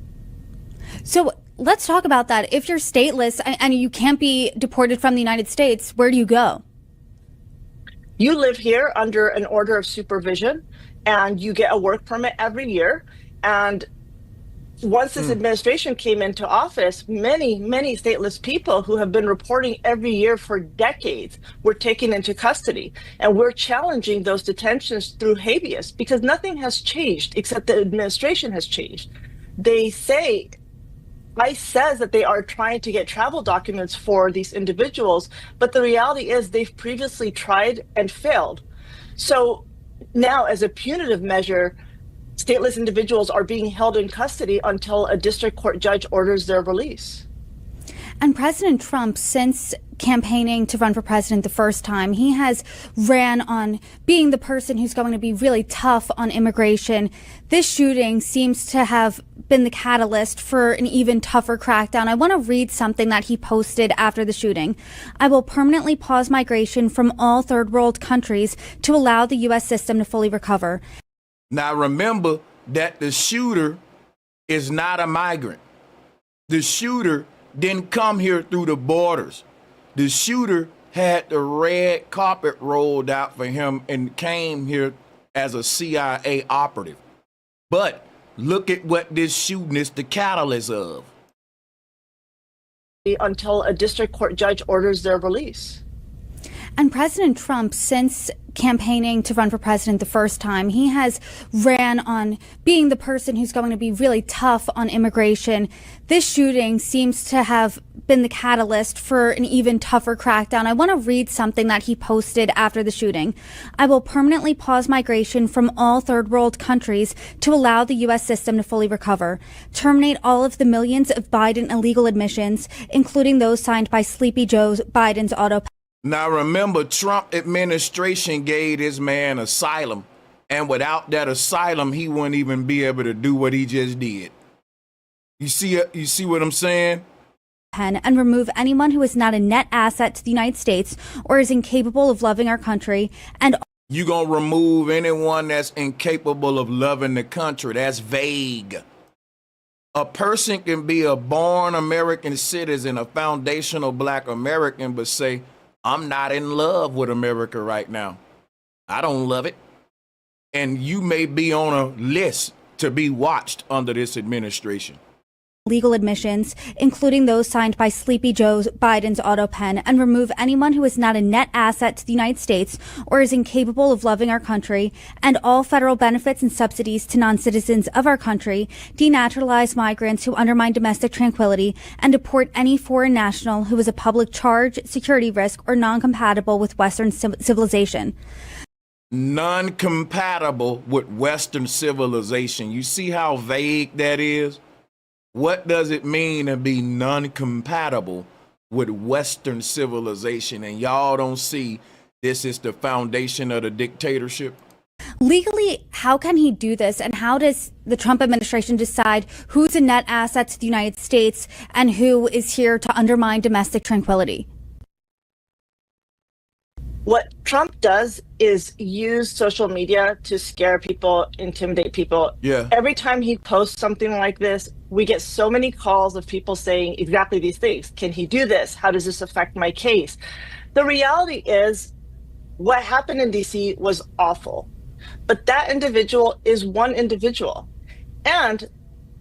So let's talk about that. If you're stateless and you can't be deported from the United States, where do you go? You live here under an order of supervision and you get a work permit every year. And once this administration came into office, many stateless people who have been reporting every year for decades were taken into custody. And we're challenging those detentions through habeas because nothing has changed except the administration has changed. They say, ICE says that they are trying to get travel documents for these individuals, but the reality is they've previously tried and failed. So now, as a punitive measure, stateless individuals are being held in custody until a district court judge orders their release. And President Trump, since campaigning to run for president the first time, he has ran on being the person who's going to be really tough on immigration. This shooting seems to have been the catalyst for an even tougher crackdown. I want to read something that he posted after the shooting. I will permanently pause migration from all third world countries to allow the U.S. system to fully recover. Now remember that the shooter is not a migrant. The shooter didn't come here through the borders. The shooter had the red carpet rolled out for him and came here as a CIA operative. But look at what this shooting is the catalyst of. Until a district court judge orders their release. And President Trump, since campaigning to run for president the first time, he has ran on being the person who's going to be really tough on immigration. This shooting seems to have been the catalyst for an even tougher crackdown. I want to read something that he posted after the shooting. I will permanently pause migration from all third world countries to allow the U.S. system to fully recover. Terminate all of the millions of Biden illegal admissions, including those signed by Sleepy Joe Biden's auto. Now remember, Trump administration gave this man asylum, and without that asylum, he wouldn't even be able to do what he just did. You see what I'm saying? And remove anyone who is not a net asset to the United States or is incapable of loving our country. And you gonna remove anyone that's incapable of loving the country. That's vague. A person can be a born American citizen, a foundational black American, but say, I'm not in love with America right now. I don't love it. And you may be on a list to be watched under this administration. legal admissions, including those signed by Sleepy Joe Biden's auto pen, and remove anyone who is not a net asset to the United States or is incapable of loving our country, and all federal benefits and subsidies to non-citizens of our country, denaturalize migrants who undermine domestic tranquility, and deport any foreign national who is a public charge, security risk, or non-compatible with Western civilization. Non-compatible with Western civilization. You see how vague that is? What does it mean to be non-compatible with Western civilization? And y'all don't see this is the foundation of the dictatorship? Legally, how can he do this? And how does the Trump administration decide who's a net asset to the United States and who is here to undermine domestic tranquility? What Trump does is use social media to scare people, intimidate people. Yeah. Every time he posts something like this, we get so many calls of people saying exactly these things. Can he do this? How does this affect my case? The reality is what happened in DC was awful, but that individual is one individual. And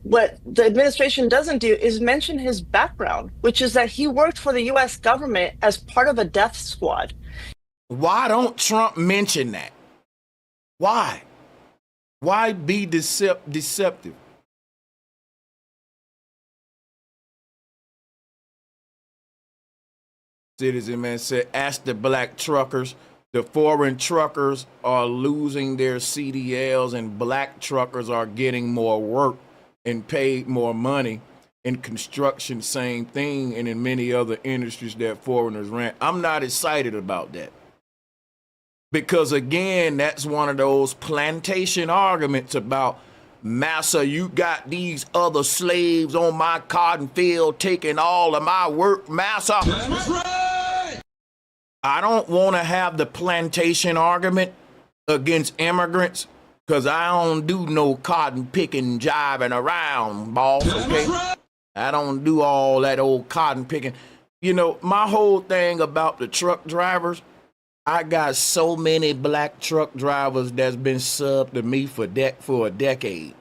what the administration doesn't do is mention his background, which is that he worked for the US government as part of a death squad. Why don't Trump mention that? Why? Why be deceptive? Citizen man said, ask the black truckers. The foreign truckers are losing their CDLs and black truckers are getting more work and paid more money. In construction, same thing, and in many other industries that foreigners rent. I'm not excited about that. Because again, that's one of those plantation arguments about, massa, you got these other slaves on my cotton field taking all of my work, massa. That's right. I don't want to have the plantation argument against immigrants because I don't do no cotton picking, jiving around, boss, okay? Right. I don't do all that old cotton picking. You know, my whole thing about the truck drivers, I got so many black truck drivers that's been subbed to me for a decade.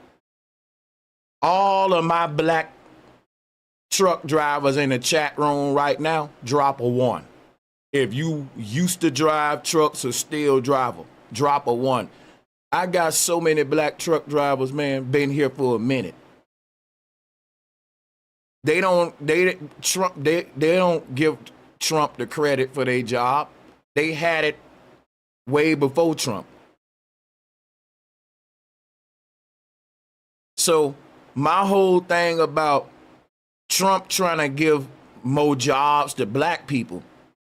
All of my black truck drivers in the chat room right now, drop a 1. If you used to drive trucks or still drive them, drop a 1. I got so many black truck drivers, man, been here for a minute. They don't give Trump the credit for their job. They had it way before Trump. So my whole thing about Trump trying to give more jobs to black people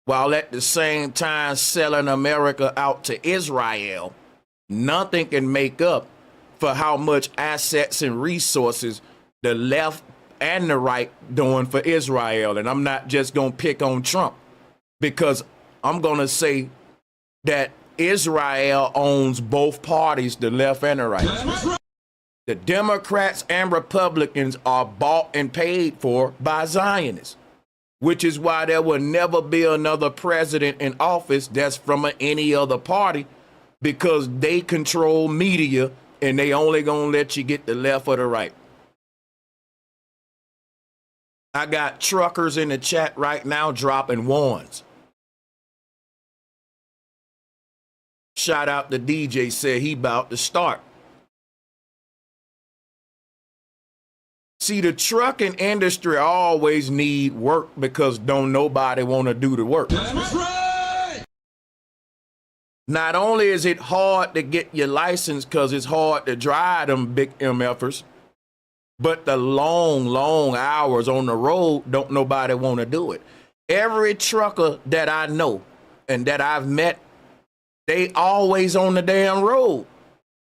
while at the same time selling America out to Israel, nothing can make up for how much assets and resources the left and the right doing for Israel. And I'm not just going to pick on Trump because I'm going to say that Israel owns both parties, the left and the right. The Democrats and Republicans are bought and paid for by Zionists, which is why there will never be another president in office that's from any other party because they control media and they only going to let you get the left or the right. I got truckers in the chat right now dropping 1s. Shout out to DJ, said he about to start. See, the trucking industry always need work because don't nobody want to do the work. That's right. Not only is it hard to get your license because it's hard to drive them big MFers, but the long hours on the road, don't nobody want to do it. Every trucker that I know and that I've met, they always on the damn road.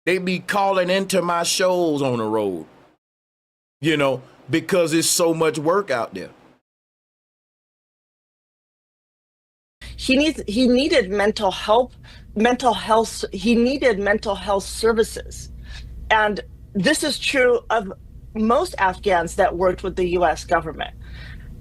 They be calling into my shows on the road, you know, because it's so much work out there. He needed mental health, he needed mental health services. And this is true of most Afghans that worked with the US government.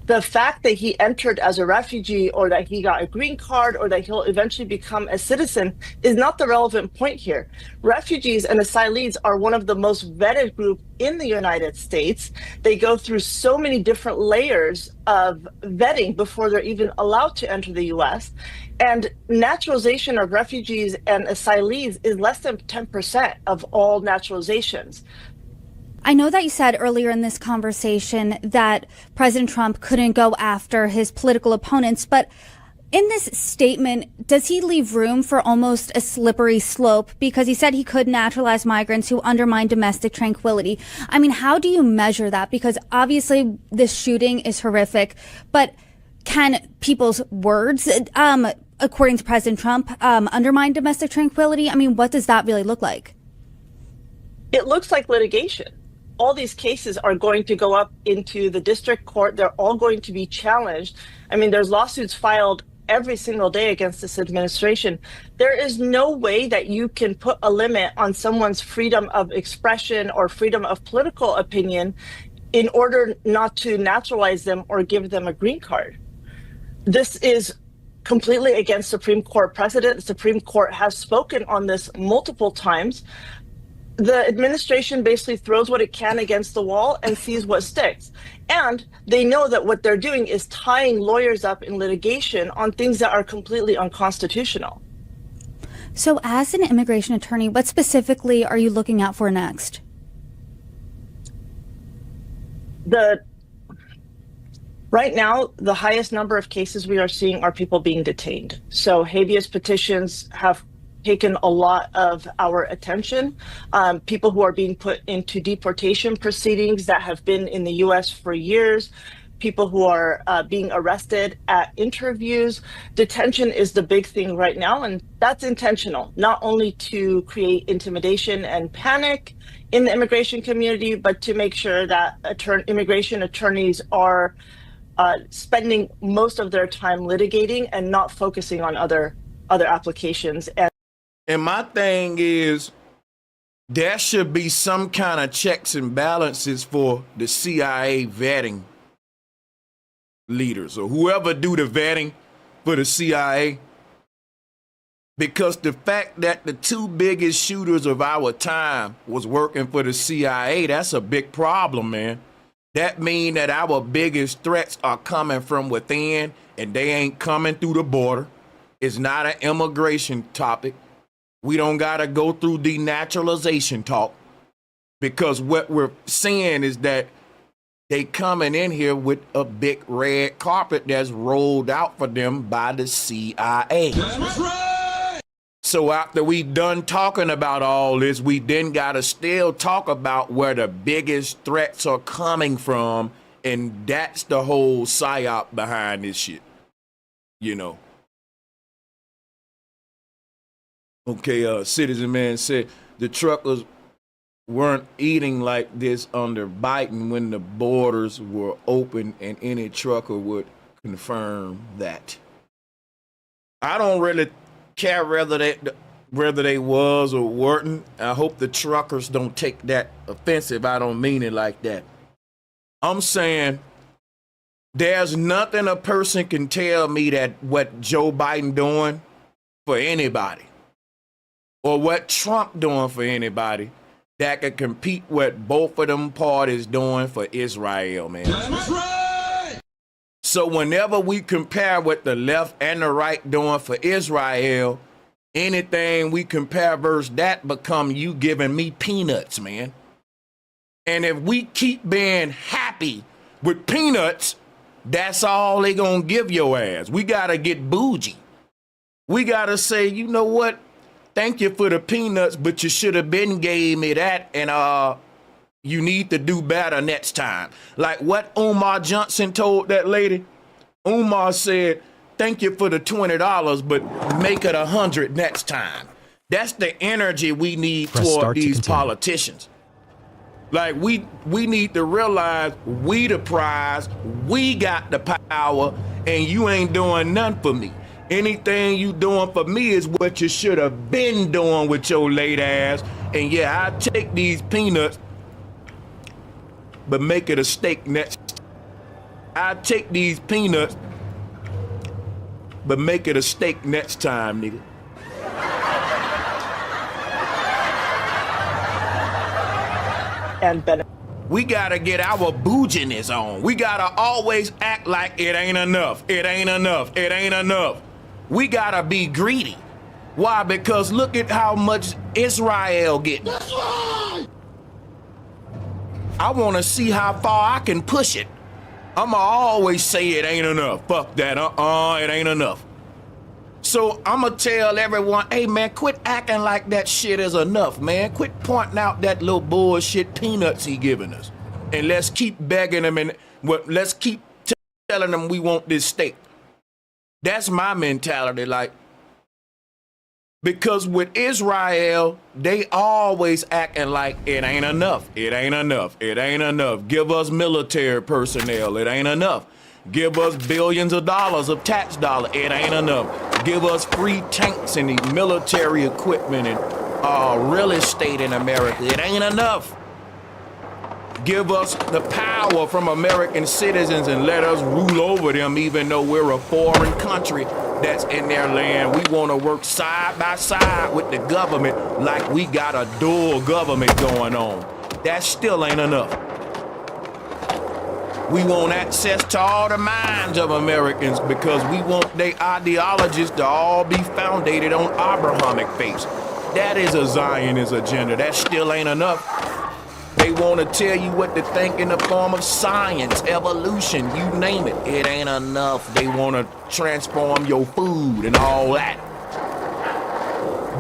The fact that he entered as a refugee or that he got a green card or that he'll eventually become a citizen is not the relevant point here. Refugees and asylees are one of the most vetted group in the United States. They go through so many different layers of vetting before they're even allowed to enter the US. And naturalization of refugees and asylees is less than 10% of all naturalizations. I know that you said earlier in this conversation that President Trump couldn't go after his political opponents, but in this statement, does he leave room for almost a slippery slope? Because he said he could naturalize migrants who undermine domestic tranquility. I mean, how do you measure that? Because obviously this shooting is horrific, but can people's words, according to President Trump, undermine domestic tranquility? I mean, what does that really look like? It looks like litigation. All these cases are going to go up into the district court. They're all going to be challenged. I mean, there's lawsuits filed every single day against this administration. There is no way that you can put a limit on someone's freedom of expression or freedom of political opinion in order not to naturalize them or give them a green card. This is completely against Supreme Court precedent. The Supreme Court has spoken on this multiple times. The administration basically throws what it can against the wall and sees what sticks. And they know that what they're doing is tying lawyers up in litigation on things that are completely unconstitutional. So as an immigration attorney, what specifically are you looking out for next? Right now, the highest number of cases we are seeing are people being detained. So habeas petitions have taken a lot of our attention. People who are being put into deportation proceedings that have been in the US for years, people who are being arrested at interviews. Detention is the big thing right now, and that's intentional, not only to create intimidation and panic in the immigration community, but to make sure that immigration attorneys are spending most of their time litigating and not focusing on other applications. And my thing is, there should be some kind of checks and balances for the CIA vetting leaders or whoever do the vetting for the CIA. Because the fact that the two biggest shooters of our time was working for the CIA, that's a big problem, man. That means that our biggest threats are coming from within and they ain't coming through the border. It's not an immigration topic. We don't got to go through denaturalization talk because what we're seeing is that they coming in here with a big red carpet that's rolled out for them by the CIA. That's right. So after we done talking about all this, we then got to still talk about where the biggest threats are coming from. And that's the whole psyop behind this shit, you know. Okay, Citizen Man said the truckers weren't eating like this under Biden when the borders were open, and any trucker would confirm that. I don't really care whether they was or weren't. I hope the truckers don't take that offensive. I don't mean it like that. I'm saying there's nothing a person can tell me that what Joe Biden doing for anybody, or what Trump doing for anybody that could compete with both of them parties doing for Israel, man. That's right. So whenever we compare what the left and the right doing for Israel, anything we compare versus that become you giving me peanuts, man. And if we keep being happy with peanuts, that's all they gonna give your ass. We gotta get bougie. We gotta say, you know what? Thank you for the peanuts, but you should have been gave me that, and you need to do better next time. Like what Umar Johnson told that lady. Umar said, thank you for the $20, but make it $100 next time. That's the energy we need toward these politicians. Like we need to realize we the prize, we got the power, and you ain't doing nothing for me. Anything you doing for me is what you should have been doing with your late ass. And yeah, I take these peanuts, but make it a steak next. I take these peanuts, but make it a steak next time, nigga. And benefit. We gotta get our bouginess on. We gotta always act like it ain't enough. It ain't enough. It ain't enough. We gotta be greedy. Why? Because look at how much Israel getting. That's right. I wanna see how far I can push it. I'ma always say it ain't enough. Fuck that. It ain't enough. So I'ma tell everyone, hey man, quit acting like that shit is enough, man. Quit pointing out that little bullshit peanuts he giving us. And let's keep begging him and let's keep telling them we want this steak. That's my mentality, like, because with Israel, they always acting like it ain't enough. It ain't enough. It ain't enough. Give us military personnel. It ain't enough. Give us billions of dollars of tax dollar. It ain't enough. Give us free tanks and military equipment and real estate in America. It ain't enough. Give us the power from American citizens and let us rule over them even though we're a foreign country that's in their land. We want to work side by side with the government like we got a dual government going on. That still ain't enough. We want access to all the minds of Americans because we want their ideologies to all be founded on Abrahamic faith. That is a Zionist agenda. That still ain't enough. They want to tell you what to think in the form of science, evolution, you name it. It ain't enough. They want to transform your food and all that.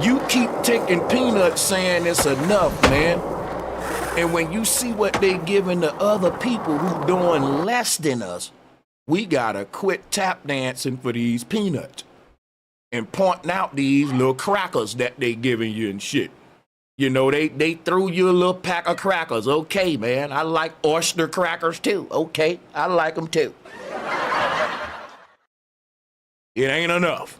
You keep taking peanuts saying it's enough, man. And when you see what they giving to other people who doing less than us, we gotta quit tap dancing for these peanuts and pointing out these little crackers that they giving you and shit. You know, they threw you a little pack of crackers. Okay, man, I like oyster crackers too. Okay, I like them too. It ain't enough.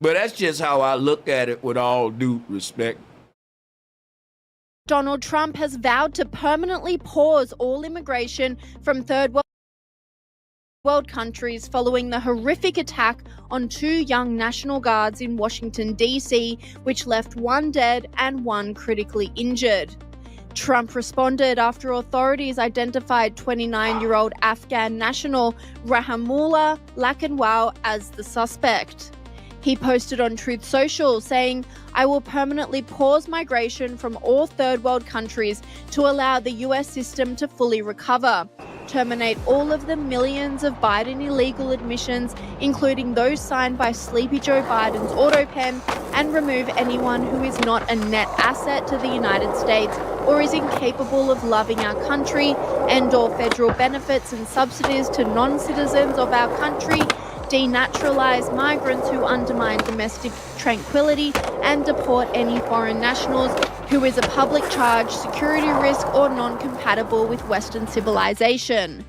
But that's just how I look at it with all due respect. Donald Trump has vowed to permanently pause all immigration from third world countries following the horrific attack on 2 young National Guards in Washington, D.C., which left 1 dead and 1 critically injured. Trump responded after authorities identified 29-year-old Afghan national Rahimullah Lakanwal as the suspect. He posted on Truth Social saying, "I will permanently pause migration from all third world countries to allow the US system to fully recover, terminate all of the millions of Biden illegal admissions, including those signed by Sleepy Joe Biden's autopen, and remove anyone who is not a net asset to the United States or is incapable of loving our country, end all federal benefits and subsidies to non-citizens of our country, denaturalize migrants who undermine domestic tranquility, and deport any foreign nationals who is a public charge, security risk, or non-compatible with Western civilization."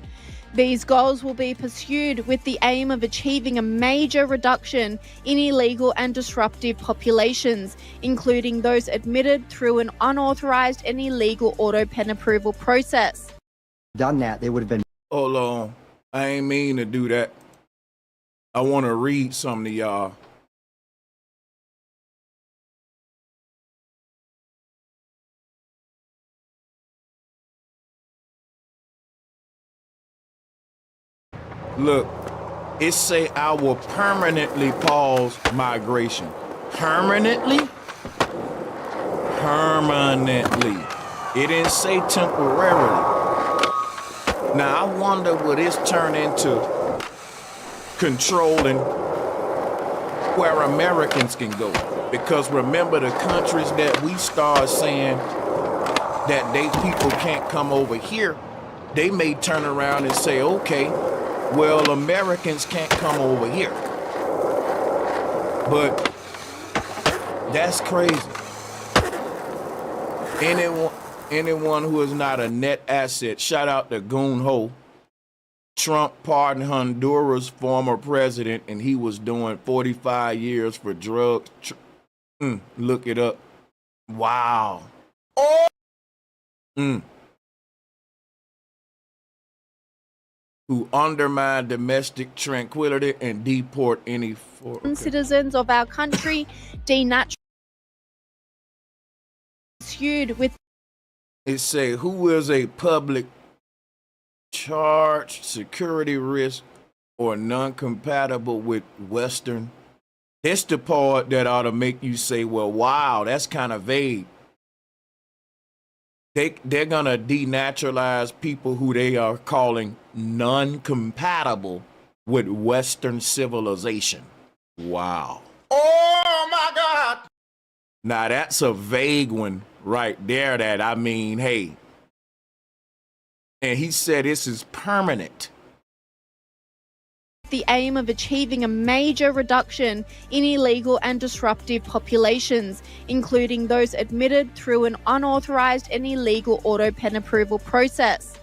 These goals will be pursued with the aim of achieving a major reduction in illegal and disruptive populations, including those admitted through an unauthorized and illegal auto-pen approval process. Done that, they would have been. Hold on. I ain't mean to do that. I want to read some to y'all. Look, it say I will permanently pause migration. Permanently? Permanently. It didn't say temporarily. Now I wonder will this turn into controlling where Americans can go? Because remember, the countries that we start saying that they people can't come over here, they may turn around and say, okay, well, Americans can't come over here. But that's crazy. Anyone who is not a net asset, shout out to Goon Ho. Trump pardoned Honduras' former president, and he was doing 45 years for drugs. Look it up. Wow. Oh! Who undermine domestic tranquility and deport any foreign citizens of our country, denaturalized with. It say who is a public charge, security risk, or non-compatible with Western. It's the part that ought to make you say, well, wow, that's kind of vague. They're gonna denaturalize people who they are calling non-compatible with Western civilization. Wow. Oh my God. Now that's a vague one right there that I mean, hey. And he said this is permanent. The aim of achieving a major reduction in illegal and disruptive populations, including those admitted through an unauthorized and illegal auto pen approval process.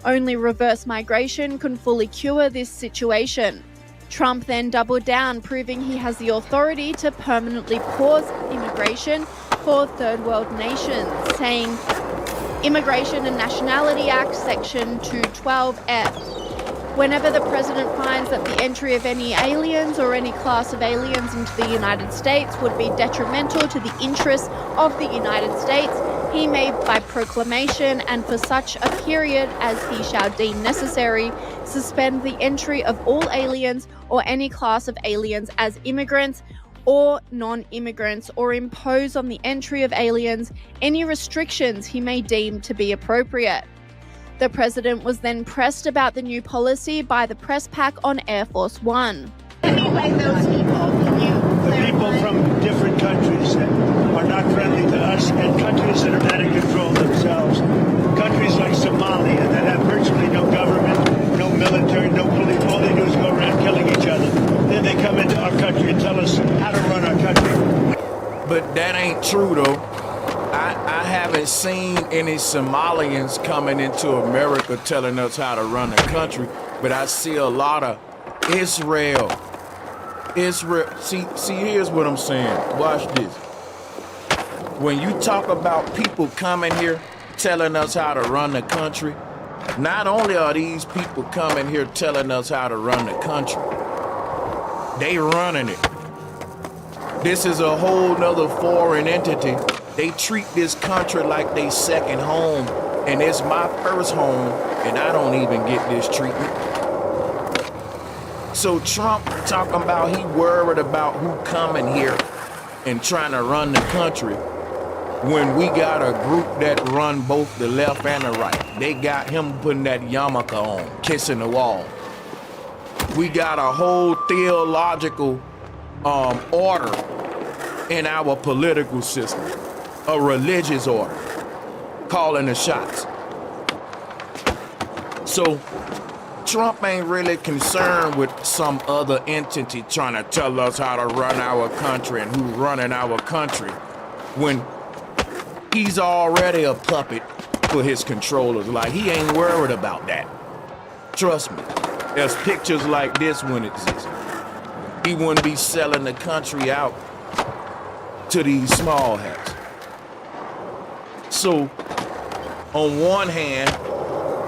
Only reverse migration can fully cure this situation. Trump then doubled down, proving he has the authority to permanently pause immigration for third world nations, saying, Immigration and Nationality Act, Section 212F. Whenever the president finds that the entry of any aliens or any class of aliens into the United States would be detrimental to the interests of the United States, he may, by proclamation and for such a period as he shall deem necessary, suspend the entry of all aliens or any class of aliens as immigrants or non-immigrants, or impose on the entry of aliens any restrictions he may deem to be appropriate. The president was then pressed about the new policy by the press pack on Air Force One. Anyway, those people, the people from different countries that are not friendly to us and countries that are out of control themselves. Countries like Somalia that have virtually no government, no military, no police. All they do is go around killing each other. Then they come into our country and tell us how to run our country. But that ain't true, though. I haven't seen any Somalians coming into America telling us how to run the country, but I see a lot of Israel. See, here's what I'm saying. Watch this. When you talk about people coming here telling us how to run the country, not only are these people coming here telling us how to run the country, they running it. This is a whole nother foreign entity. They treat this country like they second home, and it's my first home, and I don't even get this treatment. So Trump talking about he worried about who coming here and trying to run the country when we got a group that run both the left and the right. They got him putting that yarmulke on, kissing the wall. We got a whole theological order in our political system. A religious order, calling the shots. So Trump ain't really concerned with some other entity trying to tell us how to run our country and who's running our country when he's already a puppet for his controllers. Like, he ain't worried about that. Trust me, there's pictures like this wouldn't exist. He wouldn't be selling the country out to these small hats. So, on one hand,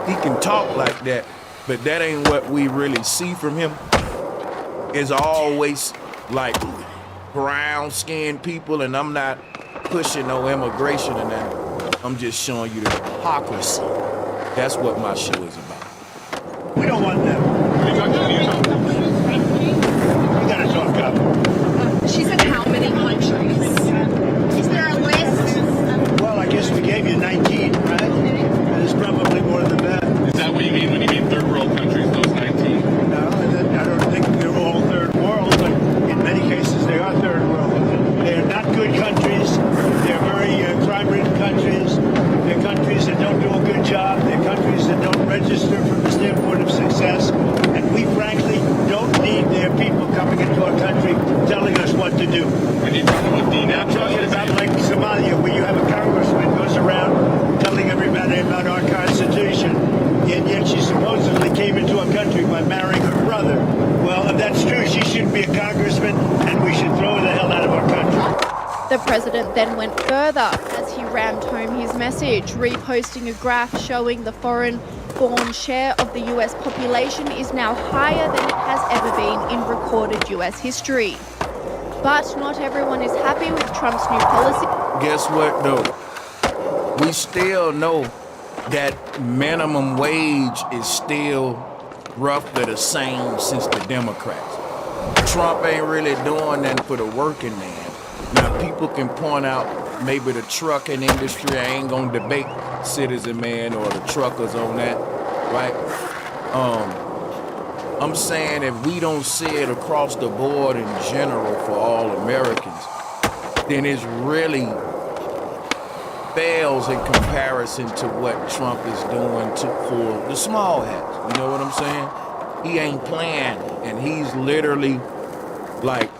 he can talk like that, but that ain't what we really see from him. It's always like brown-skinned people, and I'm not pushing no immigration and that. I'm just showing you the hypocrisy. That's what my show is about. We don't want them. We gotta talk up. She said how many countries? Is there a list? Well, I guess we gave you 19, right? There's probably more than that. Is that what you mean when you mean third world countries, those 19? No, I don't think they're all third world, but in many cases they are third world. They're not good countries. They're very crime-ridden countries. They're countries that don't do a good job. They're countries that don't register from the standpoint of success. And we frankly don't need their people coming into our country telling us what to do. When you talk about I'm talking about like Somalia, where you have a congressman who goes around telling everybody about our Constitution, and yet she supposedly came into our country by marrying her brother. Well, if that's true, she shouldn't be a congressman, and we should throw her the hell out of our country. The The president then went further as he rammed home his message, reposting a graph showing the foreign-born share of the US population is now higher than it has ever been in recorded US history. But not everyone is happy with Trump's new policy. Guess what, though? We still know that minimum wage is still roughly the same since the Democrats. Trump ain't really doing nothing for the working man. Now, people can point out maybe the trucking industry. I ain't gonna debate Citizen Man or the truckers on that, right? I'm saying if we don't see it across the board in general for all Americans, then it's really fails in comparison to what Trump is doing for the small hats. You know what I'm saying? He ain't playing, and he's literally like,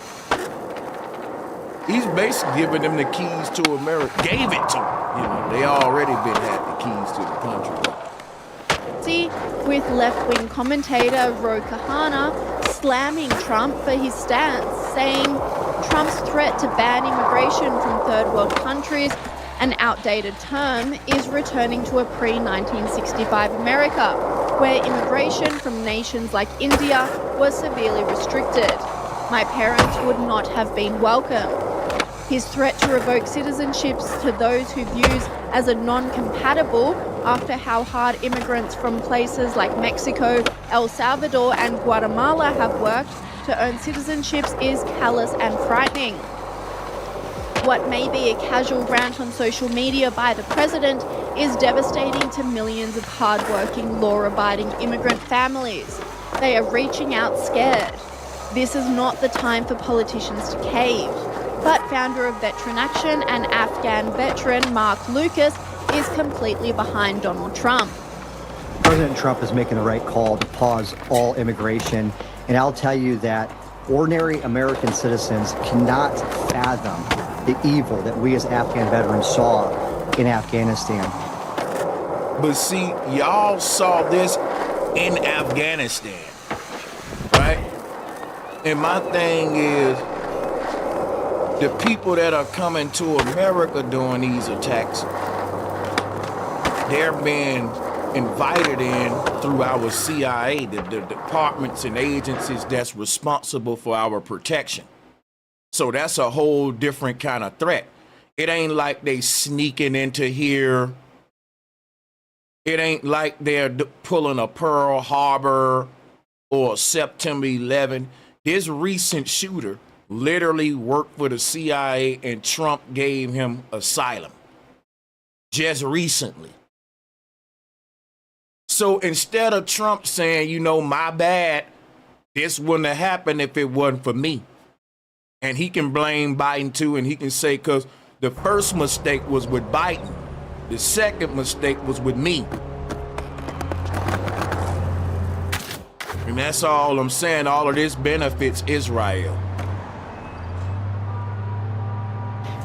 he's basically giving them the keys to America. Gave it to them. You know, they already had the keys to the country. With left-wing commentator Ro Kahana slamming Trump for his stance, saying Trump's threat to ban immigration from third world countries, an outdated term, is returning to a pre-1965 America, where immigration from nations like India was severely restricted. My parents would not have been welcome. His threat to revoke citizenships to those who views as a non-compatible after how hard immigrants from places like Mexico, El Salvador and Guatemala have worked to earn citizenships is callous and frightening. What may be a casual rant on social media by the president is devastating to millions of hard-working, law-abiding immigrant families. They are reaching out scared. This is not the time for politicians to cave. But founder of Veteran Action and Afghan veteran Mark Lucas is completely behind Donald Trump. President Trump is making the right call to pause all immigration. And I'll tell you that ordinary American citizens cannot fathom the evil that we as Afghan veterans saw in Afghanistan. But see, y'all saw this in Afghanistan, right? And my thing is, the people that are coming to America during these attacks, they're being invited in through our CIA, the departments and agencies that's responsible for our protection. So that's a whole different kind of threat. It ain't like they sneaking into here. It ain't like they're pulling a Pearl Harbor or September 11. This recent shooter literally worked for the CIA and Trump gave him asylum just recently. So instead of Trump saying, you know, my bad, this wouldn't have happened if it wasn't for me. And he can blame Biden too, and he can say, because the first mistake was with Biden. The second mistake was with me. And that's all I'm saying. All of this benefits Israel.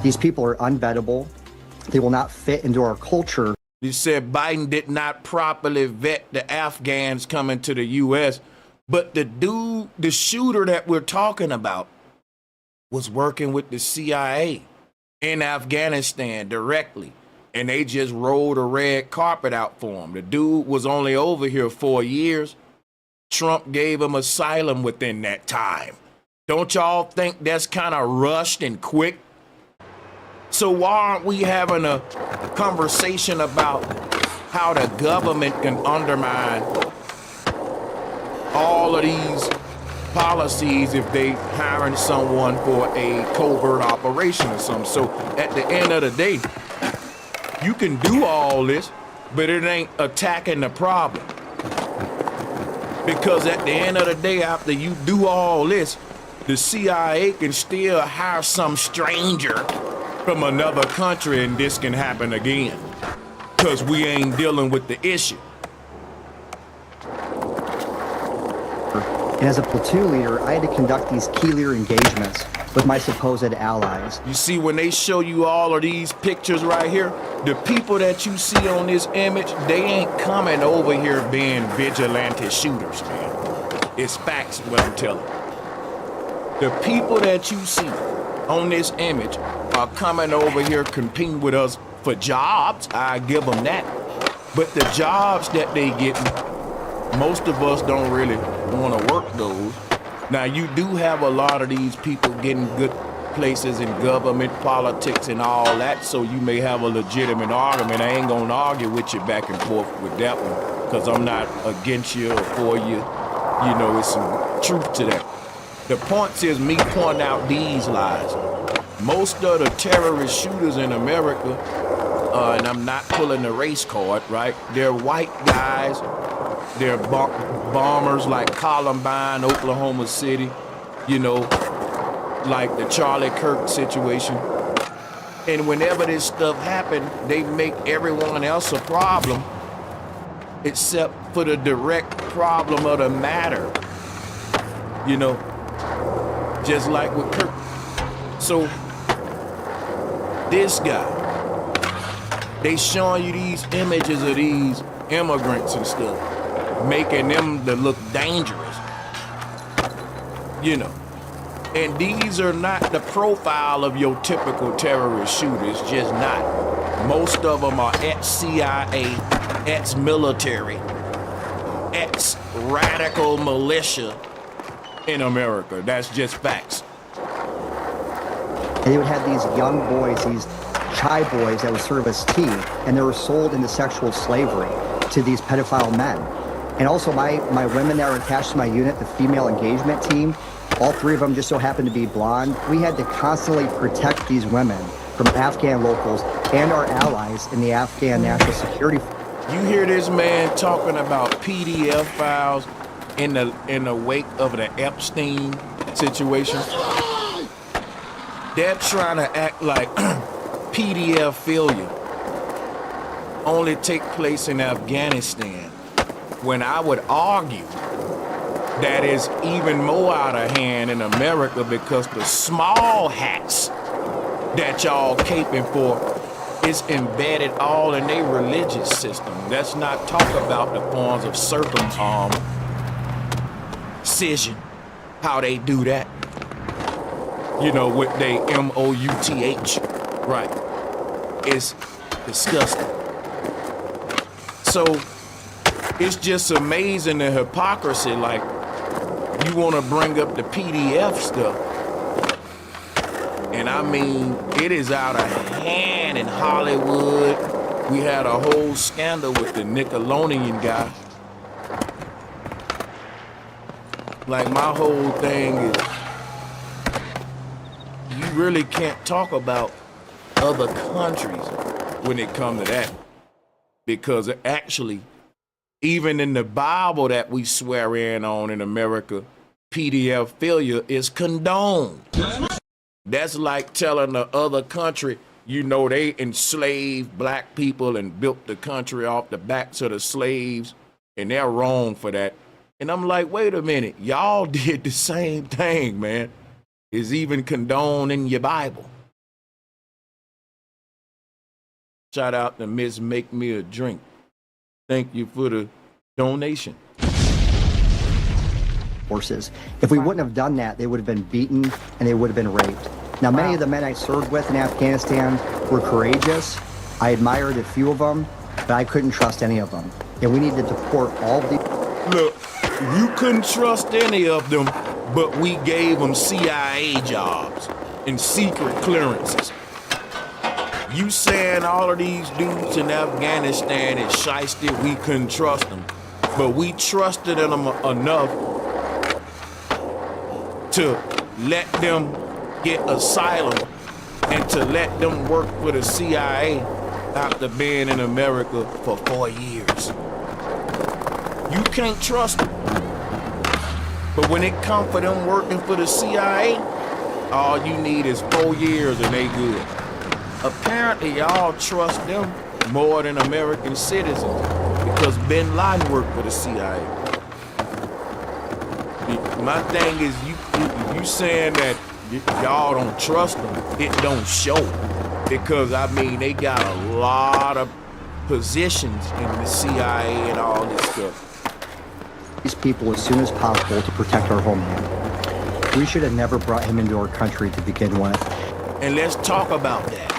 These people are unvettable. They will not fit into our culture. He said Biden did not properly vet the Afghans coming to the U.S., but the shooter that we're talking about was working with the CIA in Afghanistan directly, and they just rolled a red carpet out for him. The dude was only over here 4 years. Trump gave him asylum within that time. Don't y'all think that's kind of rushed and quick? So why aren't we having a conversation about how the government can undermine all of these policies if they hiring someone for a covert operation or something? So at the end of the day, you can do all this, but it ain't attacking the problem. Because at the end of the day, after you do all this, the CIA can still hire some stranger from another country and this can happen again. Because we ain't dealing with the issue. And as a platoon leader, I had to conduct these key leader engagements with my supposed allies. You see, when they show you all of these pictures right here, the people that you see on this image, they ain't coming over here being vigilante shooters, man. It's facts what I'm telling you. The people that you see on this image are coming over here competing with us for jobs. I give them that. But the jobs that they getting, most of us don't really want to work those. Now, you do have a lot of these people getting good places in government, politics, and all that, so you may have a legitimate argument. I ain't gonna argue with you back and forth with that one, because I'm not against you or for you. You know, it's some truth to that. The point is me pointing out these lies. Most of the terrorist shooters in America, and I'm not pulling the race card, right? They're white guys. They're bombers like Columbine, Oklahoma City, you know, like the Charlie Kirk situation. And whenever this stuff happened, they make everyone else a problem except for the direct problem of the matter. You know, just like with Kirk. So this guy, they showing you these images of these immigrants and stuff, making them to look dangerous, you know. And these are not the profile of your typical terrorist shooter. It's just not. Most of them are ex-CIA, ex-military, ex-radical militia in America. That's just facts. And they would have these young boys, these shy boys that would serve as tea, and they were sold into sexual slavery to these pedophile men. And also my women that were attached to my unit, the female engagement team, all three of them just so happened to be blonde. We had to constantly protect these women from Afghan locals and our allies in the Afghan National Security. You hear this man talking about PDF files in the wake of the Epstein situation? They're trying to act like PDF failure only take place in Afghanistan, when I would argue that is even more out of hand in America, because the small hats that y'all caping for is embedded all in their religious system. Let's not talk about the forms of circumcision, how they do that. You know, with they MOUTH, right? It's disgusting. So it's just amazing the hypocrisy, like, you want to bring up the PDF stuff. And I mean, it is out of hand in Hollywood. We had a whole scandal with the Nickelodeon guy. Like, my whole thing is, you really can't talk about other countries when it comes to that. Because actually, even in the Bible that we swear in on in America, PDF failure is condoned. That's like telling the other country, you know, they enslaved black people and built the country off the backs of the slaves, and they're wrong for that. And I'm like, wait a minute, y'all did the same thing, man. It's even condoned in your Bible. Shout out to Miss Make Me a Drink. Thank you for the donation. Forces. If we wouldn't have done that, they would have been beaten and they would have been raped. Now, many of the men I served with in Afghanistan were courageous. I admired a few of them, but I couldn't trust any of them. And we need to deport all of these. Look, you couldn't trust any of them, but we gave them CIA jobs and secret clearances. You saying all of these dudes in Afghanistan is shiesty, we couldn't trust them. But we trusted them enough to let them get asylum and to let them work for the CIA after being in America for 4 years. You can't trust them. But when it comes for them working for the CIA, all you need is 4 years and they good. Apparently, y'all trust them more than American citizens because Bin Laden worked for the CIA. My thing is, you saying that y'all don't trust them, it don't show. Because, I mean, they got a lot of positions in the CIA and all this stuff. These people as soon as possible to protect our homeland. We should have never brought him into our country to begin with. And let's talk about that.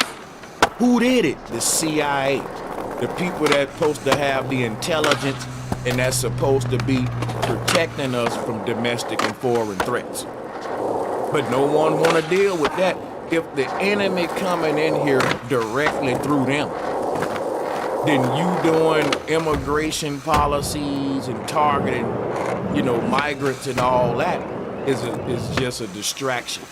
Who did it? The CIA. The people that's supposed to have the intelligence and that's supposed to be protecting us from domestic and foreign threats. But no one want to deal with that if the enemy coming in here directly through them. Then you doing immigration policies and targeting, migrants and all that is just a distraction.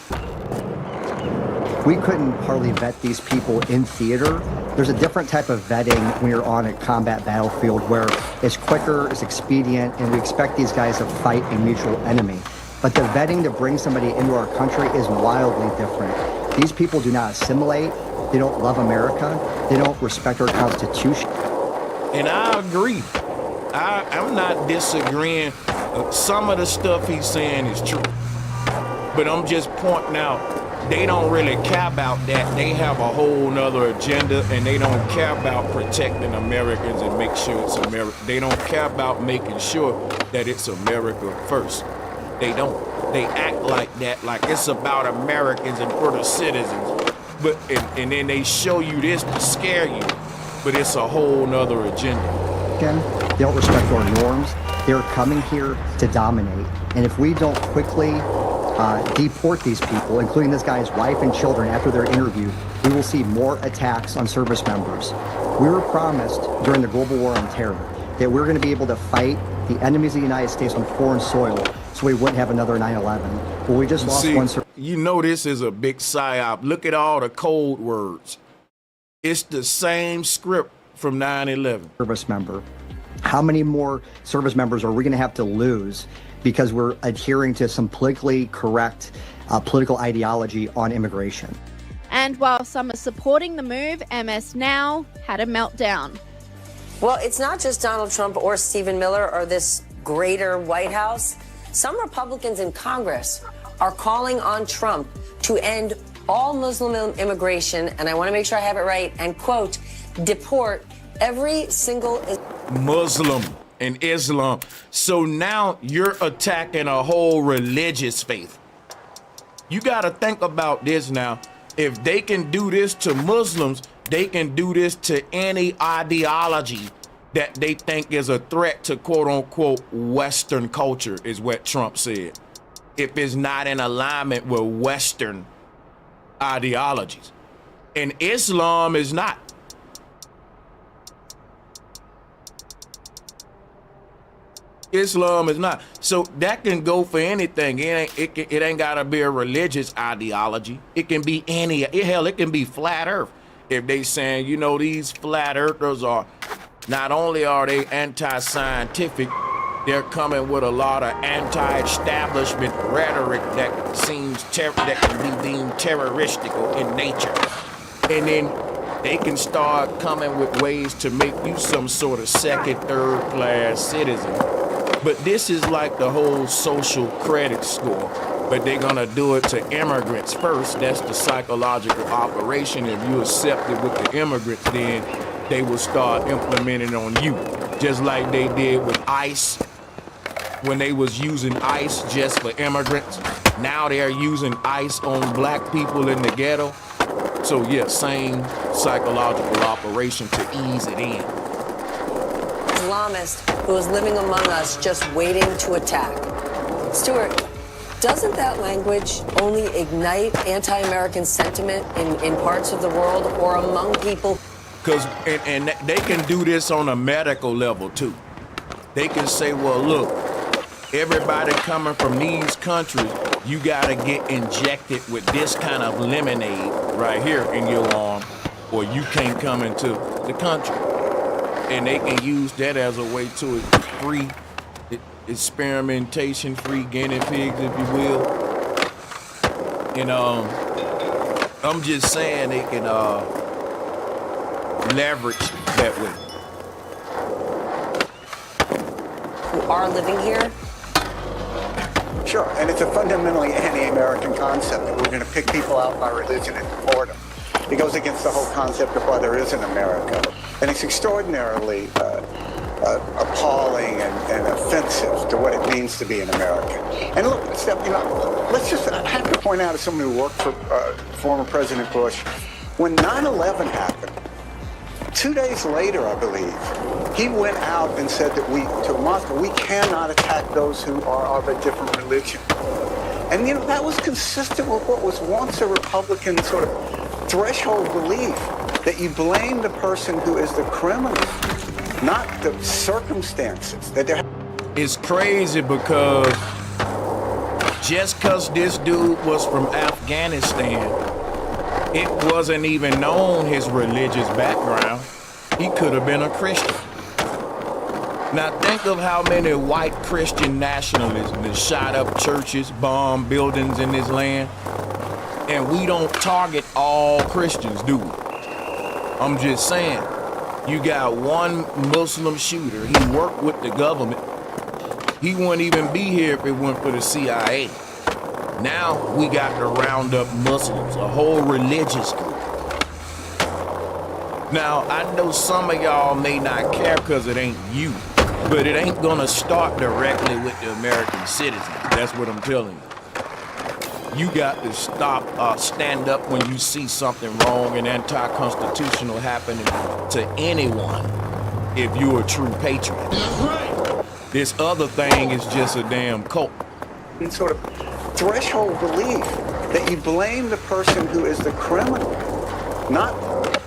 We couldn't hardly vet these people in theater. There's a different type of vetting when you're on a combat battlefield where it's quicker, it's expedient, and we expect these guys to fight a mutual enemy. But the vetting to bring somebody into our country is wildly different. These people do not assimilate. They don't love America. They don't respect our Constitution. And I agree. I'm not disagreeing. Some of the stuff he's saying is true. But I'm just pointing out, they don't really care about that. They have a whole nother agenda, and they don't care about protecting Americans and make sure it's America. They don't care about making sure that it's America first. They don't. They act like that, like it's about Americans and for the citizens. But and then they show you this to scare you, but it's a whole nother agenda. Again, they don't respect our norms. They're coming here to dominate. And if we don't quickly deport these people, including this guy's wife and children after their interview, we will see more attacks on service members. We were promised during the global war on terror that we're going to be able to fight the enemies of the United States on foreign soil so we wouldn't have another 9/11. Well, we just lost one. This is a big psyop. Look at all the code words. It's the same script from 9/11. Service member. How many more service members are we going to have to lose because we're adhering to some politically correct political ideology on immigration? And while some are supporting the move, MS Now had a meltdown. Well, it's not just Donald Trump or Stephen Miller or this greater White House. Some Republicans in Congress are calling on Trump to end all Muslim immigration, and I want to make sure I have it right, and quote, deport every single Muslim and Islam. So now you're attacking a whole religious faith. You got to think about this now. If they can do this to Muslims, they can do this to any ideology that they think is a threat to quote unquote Western culture, is what Trump said. If it's not in alignment with Western ideologies. And Islam is not. Islam is not. So that can go for anything. It ain't gotta be a religious ideology. It can be any, hell, it can be flat earth. If they saying, these flat earthers are, not only are they anti-scientific, they're coming with a lot of anti-establishment rhetoric that that can be deemed terroristic in nature. And then they can start coming with ways to make you some sort of second, third class citizen. But this is like the whole social credit score. But they're gonna do it to immigrants first. That's the psychological operation. If you accept it with the immigrants, then they will start implementing on you. Just like they did with ICE, when they was using ICE just for immigrants. Now they're using ICE on black people in the ghetto. So yeah, same psychological operation to ease it in. Islamist who is living among us just waiting to attack. Stuart, doesn't that language only ignite anti-American sentiment in parts of the world or among people? Because and they can do this on a medical level too. They can say, well, look, everybody coming from these countries, you gotta get injected with this kind of lemonade right here in your arm, or you can't come into the country. And they can use that as a way to free experimentation, free guinea pigs, if you will. And I'm just saying they can leverage that way. Who are living here? Sure, and it's a fundamentally anti-American concept that we're going to pick people out by religion and deport them. It goes against the whole concept of why there is an America. And it's extraordinarily appalling and offensive to what it means to be an American. And look, I have to point out, as someone who worked for former President Bush, when 9/11 happened, 2 days later, I believe, he went out and said that to Moscow, we cannot attack those who are of a different religion. And, that was consistent with what was once a Republican sort of threshold belief, that you blame the person who is the criminal, not the circumstances. It's crazy because just because this dude was from Afghanistan, it wasn't even known his religious background. He could have been a Christian. Now think of how many white Christian nationalists that shot up churches, bombed buildings in this land. And we don't target all Christians, do we? I'm just saying, you got one Muslim shooter. He worked with the government. He wouldn't even be here if it weren't for the CIA. Now we got to round up Muslims, a whole religious group. Now, I know some of y'all may not care because it ain't you, but it ain't gonna start directly with the American citizens. That's what I'm telling you. You got to stand up when you see something wrong and anti-constitutional happening to anyone if you're a true patriot. That's right. This other thing is just a damn cult. Sort of threshold belief that you blame the person who is the criminal, not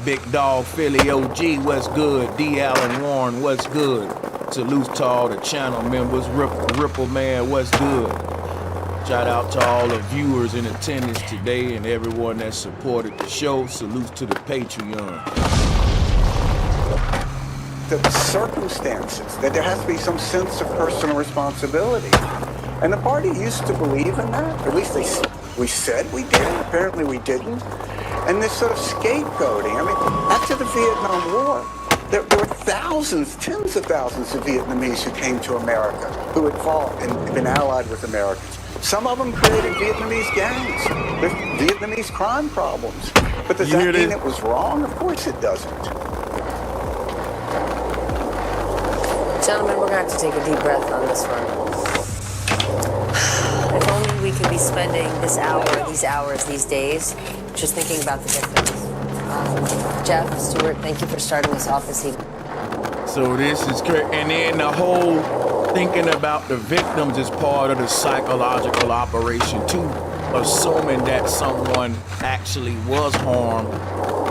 Big Dog Philly OG, what's good? D. Allen Warren, what's good? Salute to all the channel members. Ripple Man, what's good? Shout out to all the viewers in attendance today and everyone that supported the show. Salutes to the Patreon. The circumstances, that there has to be some sense of personal responsibility. And the party used to believe in that. At least we said we did. Apparently we didn't. And this sort of scapegoating. I mean, after the Vietnam War, there were thousands, tens of thousands of Vietnamese who came to America, who had fought and been allied with Americans. Some of them created Vietnamese gangs. There's Vietnamese crime problems. But does that mean it was wrong? Of course it doesn't. Gentlemen, we're going to have to take a deep breath on this one. If only we could be spending this hour, these hours, these days, just thinking about the victims. Jeff, Stuart, thank you for starting us off this evening. So this is great. And then the whole thinking about the victims is part of the psychological operation too, assuming that someone actually was harmed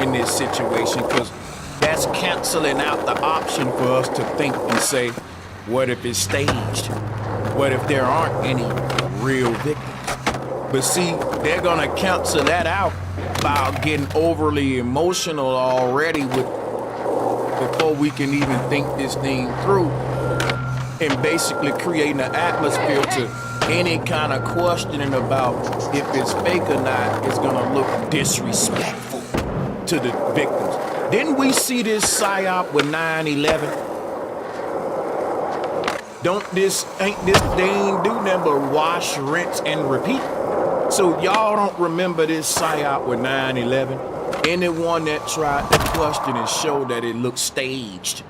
in this situation, because that's canceling out the option for us to think and say, what if it's staged? What if there aren't any real victims? But see, they're gonna cancel that out by getting overly emotional already before we can even think this thing through, and basically creating an atmosphere to any kind of questioning about if it's fake or not is gonna look disrespectful to the victims. Didn't we see this psyop with 9/11? They ain't do nothing but wash, rinse, and repeat. So y'all don't remember this psyop with 9/11? Anyone that tried to question and show that it looked staged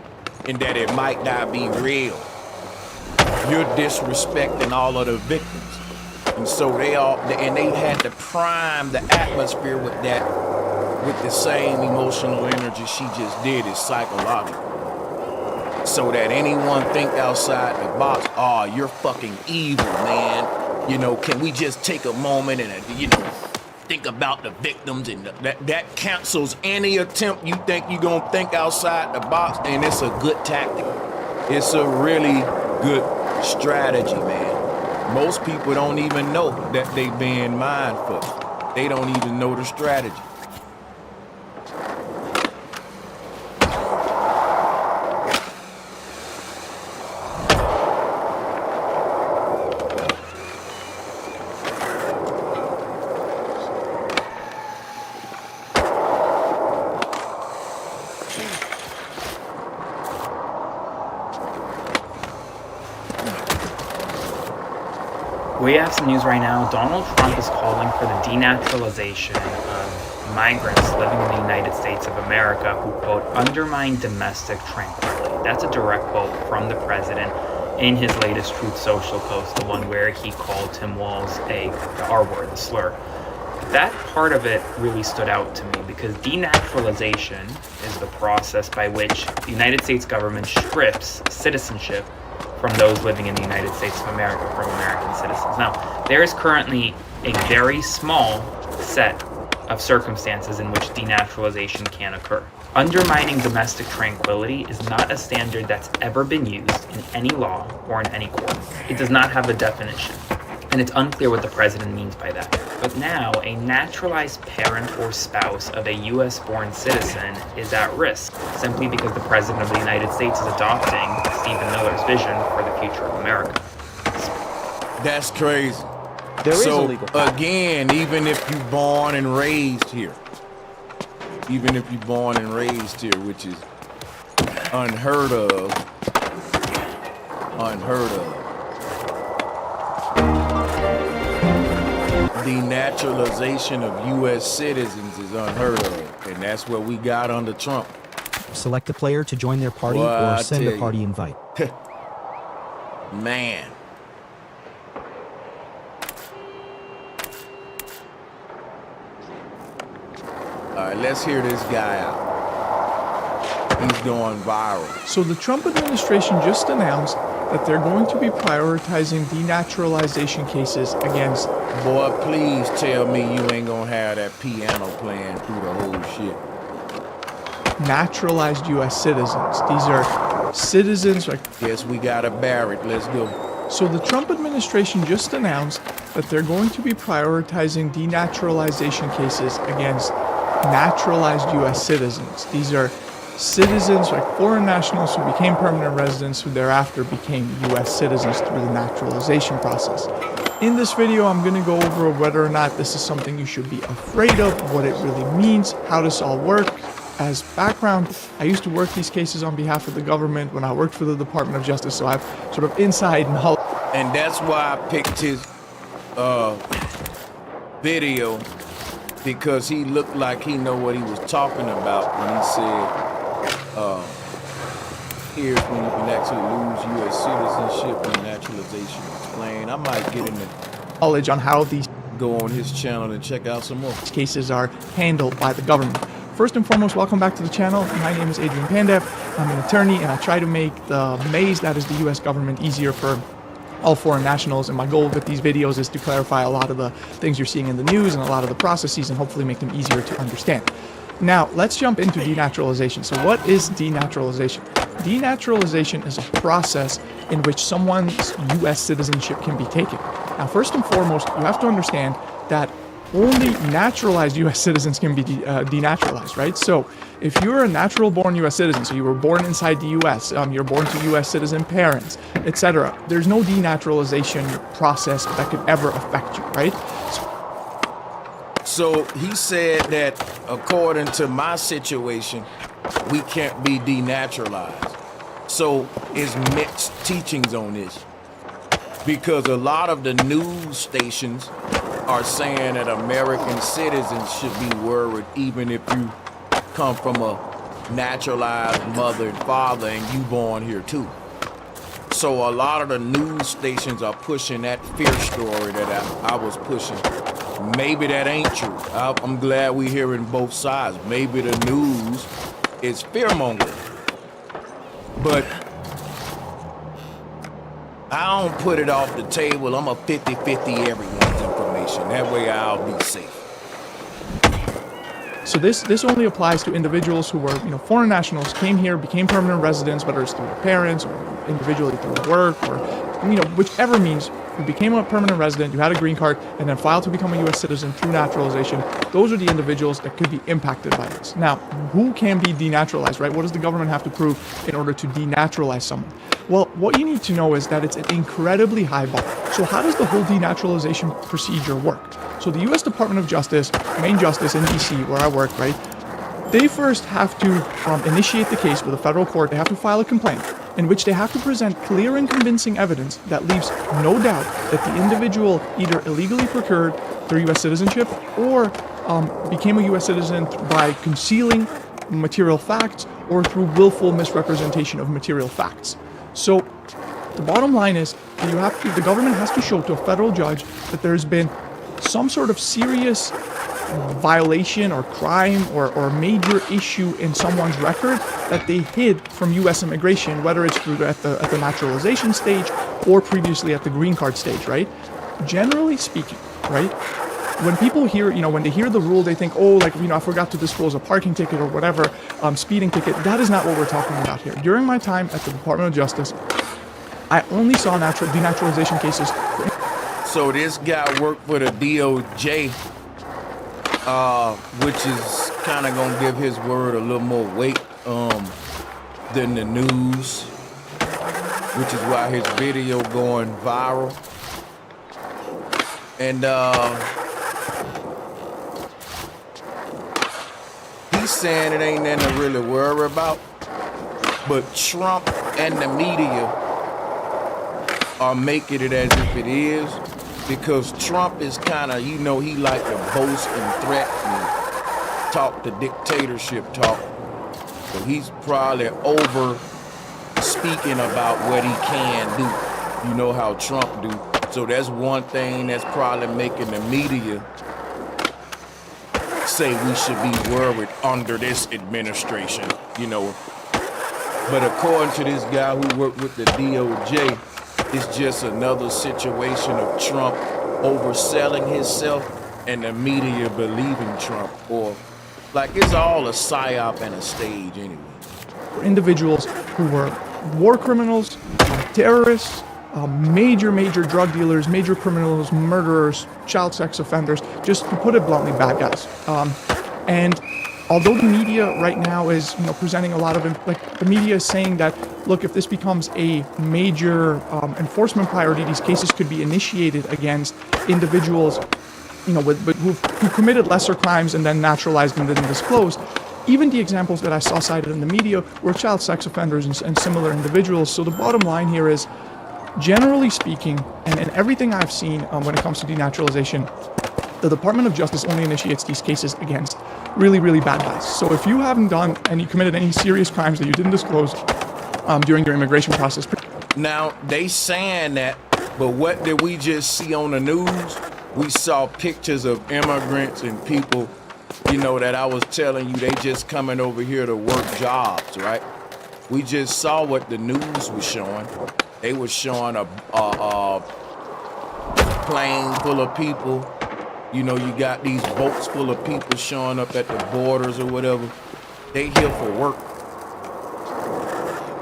and that it might not be real, you're disrespecting all of the victims. And so they had to prime the atmosphere with that, with the same emotional energy she just did. Is psychological. So that anyone think outside the box, oh, you're fucking evil, man. Can we just take a moment and, think about the victims, and that cancels any attempt you think you're gonna think outside the box, and it's a good tactic. It's a really good strategy, man. Most people don't even know that they being mindful. They don't even know the strategy. We have some news right now. Donald Trump is calling for the denaturalization of migrants living in the United States of America who, quote, undermine domestic tranquility. That's a direct quote from the president in his latest Truth Social post, the one where he called Tim Walz the R word, the slur. That part of it really stood out to me because denaturalization is the process by which the United States government strips citizenship from those living in the United States of America, from American citizens. Now, there is currently a very small set of circumstances in which denaturalization can occur. Undermining domestic tranquility is not a standard that's ever been used in any law or in any court. It does not have a definition, and it's unclear what the president means by that. But now, a naturalized parent or spouse of a U.S.-born citizen is at risk simply because the president of the United States is adopting Stephen Miller's vision for the future of America. That's crazy. There is a so legal again, even if you're born and raised here, which is unheard of, denaturalization of U.S. citizens is unheard of, and that's what we got under Trump. Select a player to join their party or send a party invite. Man. All right, let's hear this guy out. He's going viral. So the Trump administration just announced that they're going to be prioritizing denaturalization cases against... Boy, please tell me you ain't gonna have that piano playing through the whole shit. Naturalized U.S. citizens. These are citizens... Guess we got a Barrett. Let's go. So the Trump administration just announced that they're going to be prioritizing denaturalization cases against naturalized U.S. citizens. These are citizens, like foreign nationals who became permanent residents who thereafter became U.S. citizens through the naturalization process. In this video, I'm going to go over whether or not this is something you should be afraid of, what it really means, how this all works. As background, I used to work these cases on behalf of the government when I worked for the Department of Justice, so I have sort of inside knowledge. And that's why I picked his video, because he looked like he know what he was talking about when he said, here's when you can actually lose U.S. citizenship and naturalization. Explain. I might get into knowledge on how these go on his channel and check out some more cases are handled by the government. First and foremost, welcome back to the channel. My name is Adrian Pandev. I'm an attorney, and I try to make the maze that is the U.S. government easier for all foreign nationals, and my goal with these videos is to clarify a lot of the things you're seeing in the news and a lot of the processes and hopefully make them easier to understand. Now, let's jump into denaturalization. So what is denaturalization? Denaturalization is a process in which someone's U.S. citizenship can be taken. Now, first and foremost, you have to understand that only naturalized U.S. citizens can be denaturalized, right? So if you're a natural-born U.S. citizen, so you were born inside the U.S., you're born to U.S. citizen parents, etc., there's no denaturalization process that could ever affect you, right? So he said that according to my situation, we can't be denaturalized. So it's mixed teachings on this, because a lot of the news stations are saying that American citizens should be worried even if you come from a naturalized mother and father and you born here too. So a lot of the news stations are pushing that fear story that I was pushing. Maybe that ain't true. I'm glad we're hearing both sides. Maybe the news is fear-mongering. But I don't put it off the table. I'm a 50-50 everyone's information. That way I'll be safe. So this only applies to individuals who were, foreign nationals, came here, became permanent residents, whether it's through their parents or individually through work or, whichever means. You became a permanent resident, you had a green card, and then filed to become a U.S. citizen through naturalization. Those are the individuals that could be impacted by this. Now, who can be denaturalized, right? What does the government have to prove in order to denaturalize someone? Well, what you need to know is that it's an incredibly high bar. So how does the whole denaturalization procedure work? So the U.S. Department of Justice, main justice in D.C., where I work, right? They first have to initiate the case with a federal court. They have to file a complaint in which they have to present clear and convincing evidence that leaves no doubt that the individual either illegally procured their U.S. citizenship or became a U.S. citizen by concealing material facts or through willful misrepresentation of material facts. So the bottom line is the government has to show to a federal judge that there's been some sort of serious violation or crime or major issue in someone's record that they hid from U.S. immigration, whether it's through at the naturalization stage or previously at the green card stage, right? Generally speaking, right? When people hear, when they hear the rule, they think, oh, I forgot to disclose a parking ticket or whatever, speeding ticket. That is not what we're talking about here. During my time at the Department of Justice, I only saw denaturalization cases. So this guy worked for the DOJ, which is kind of going to give his word a little more weight than the news, which is why his video going viral. And he's saying it ain't nothing to really worry about, but Trump and the media are making it as if it is, because Trump is kind of, he like to boast and threaten and talk the dictatorship talk. So he's probably over speaking about what he can do. You know how Trump do. So that's one thing that's probably making the media say we should be worried under this administration, But according to this guy who worked with the DOJ, it's just another situation of Trump overselling himself and the media believing Trump, or it's all a psyop and a stage anyway. Individuals who were war criminals, terrorists, major drug dealers, major criminals, murderers, child sex offenders, just to put it bluntly, bad guys. And although the media right now is, presenting a lot of, the media is saying that, look, if this becomes a major enforcement priority, these cases could be initiated against individuals, who committed lesser crimes and then naturalized and didn't disclose. Even the examples that I saw cited in the media were child sex offenders and similar individuals. So the bottom line here is, generally speaking, and in everything I've seen when it comes to denaturalization, the Department of Justice only initiates these cases against really, really bad guys. So if you haven't done any committed any serious crimes that you didn't disclose during your immigration process. Now, they saying that, but what did we just see on the news? We saw pictures of immigrants and people, that I was telling you, they just coming over here to work jobs, right? We just saw what the news was showing. They were showing a plane full of people. You got these boats full of people showing up at the borders or whatever. They here for work.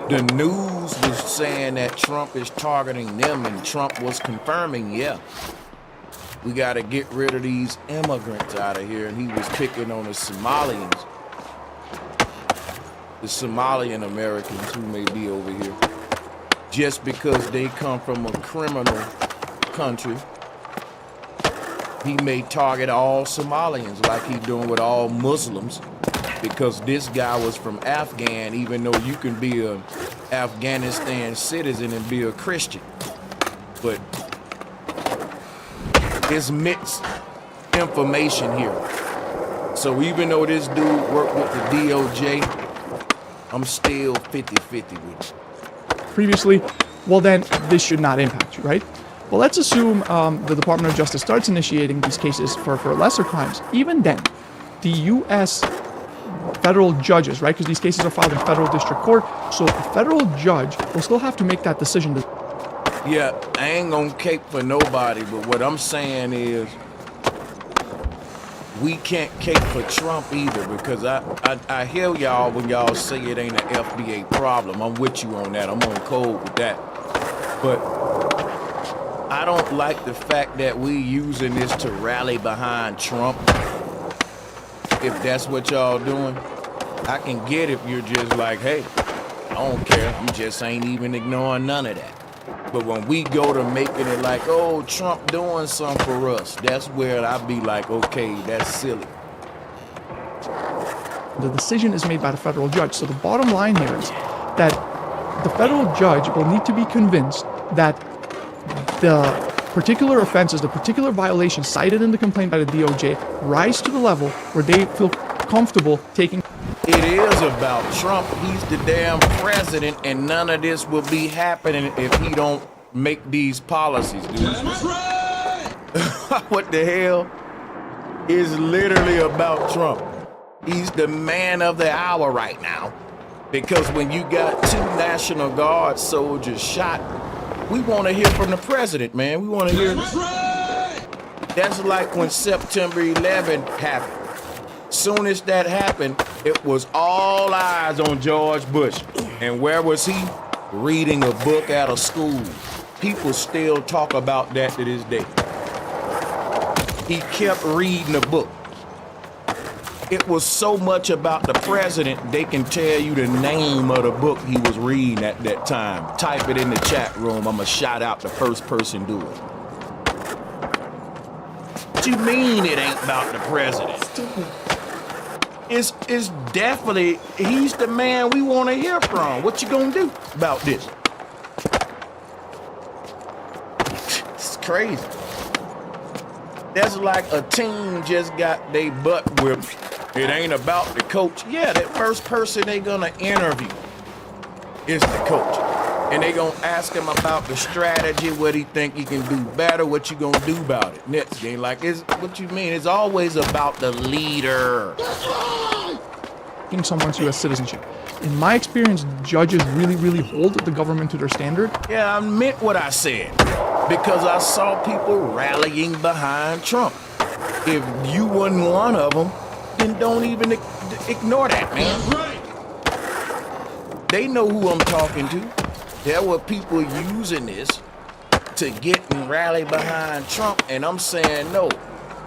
The news was saying that Trump is targeting them, and Trump was confirming, we got to get rid of these immigrants out of here. And he was picking on the Somalians, the Somalian Americans who may be over here. Just because they come from a criminal country, he may target all Somalians like he's doing with all Muslims, because this guy was from Afghan, even though you can be an Afghanistan citizen and be a Christian. But it's mixed information here. So even though this dude worked with the DOJ, I'm still 50-50 with it. Previously, well then, this should not impact you, right? Well, let's assume the Department of Justice starts initiating these cases for lesser crimes. Even then, the U.S. federal judges, right, because these cases are filed in federal district court, so a federal judge will still have to make that decision. Yeah, I ain't gonna cape for nobody, but what I'm saying is we can't cape for Trump either, because I hear y'all when y'all say it ain't an FDA problem. I'm with you on that. I'm on code with that. But I don't like the fact that we using this to rally behind Trump. If that's what y'all doing, I can get if you're just like, hey, I don't care. You just ain't even ignoring none of that. But when we go to making it like, oh, Trump doing something for us, that's where I be like, okay, that's silly. The decision is made by the federal judge. So the bottom line here is that the federal judge will need to be convinced that the particular offenses, the particular violations cited in the complaint by the DOJ rise to the level where they feel comfortable taking. It is about Trump. He's the damn president, and none of this will be happening if he don't make these policies, dude. What the hell? Is literally about Trump. He's the man of the hour right now. Because when you got 2 National Guard soldiers shot, we want to hear from the president, man. We want to hear. That's like when September 11 happened. Soon as that happened, it was all eyes on George Bush. And where was he? Reading a book out of school. People still talk about that to this day. He kept reading a book. It was so much about the president, they can tell you the name of the book he was reading at that time. Type it in the chat room. I'm going to shout out the first person do it. What you mean it ain't about the president? It's definitely, he's the man we want to hear from. What you going to do about this? It's crazy. That's like a team just got their butt whipped. It ain't about the coach. Yeah, that first person they gonna interview is the coach. And they gonna ask him about the strategy, what he think he can do better, what you gonna do about it. Next game, like, what you mean? It's always about the leader. In someone's U.S. citizenship. In my experience, judges really hold the government to their standard. Yeah, I meant what I said. Because I saw people rallying behind Trump. If you wasn't one of them, then don't even ignore that, man. They know who I'm talking to. There were people using this to get and rally behind Trump, and I'm saying no.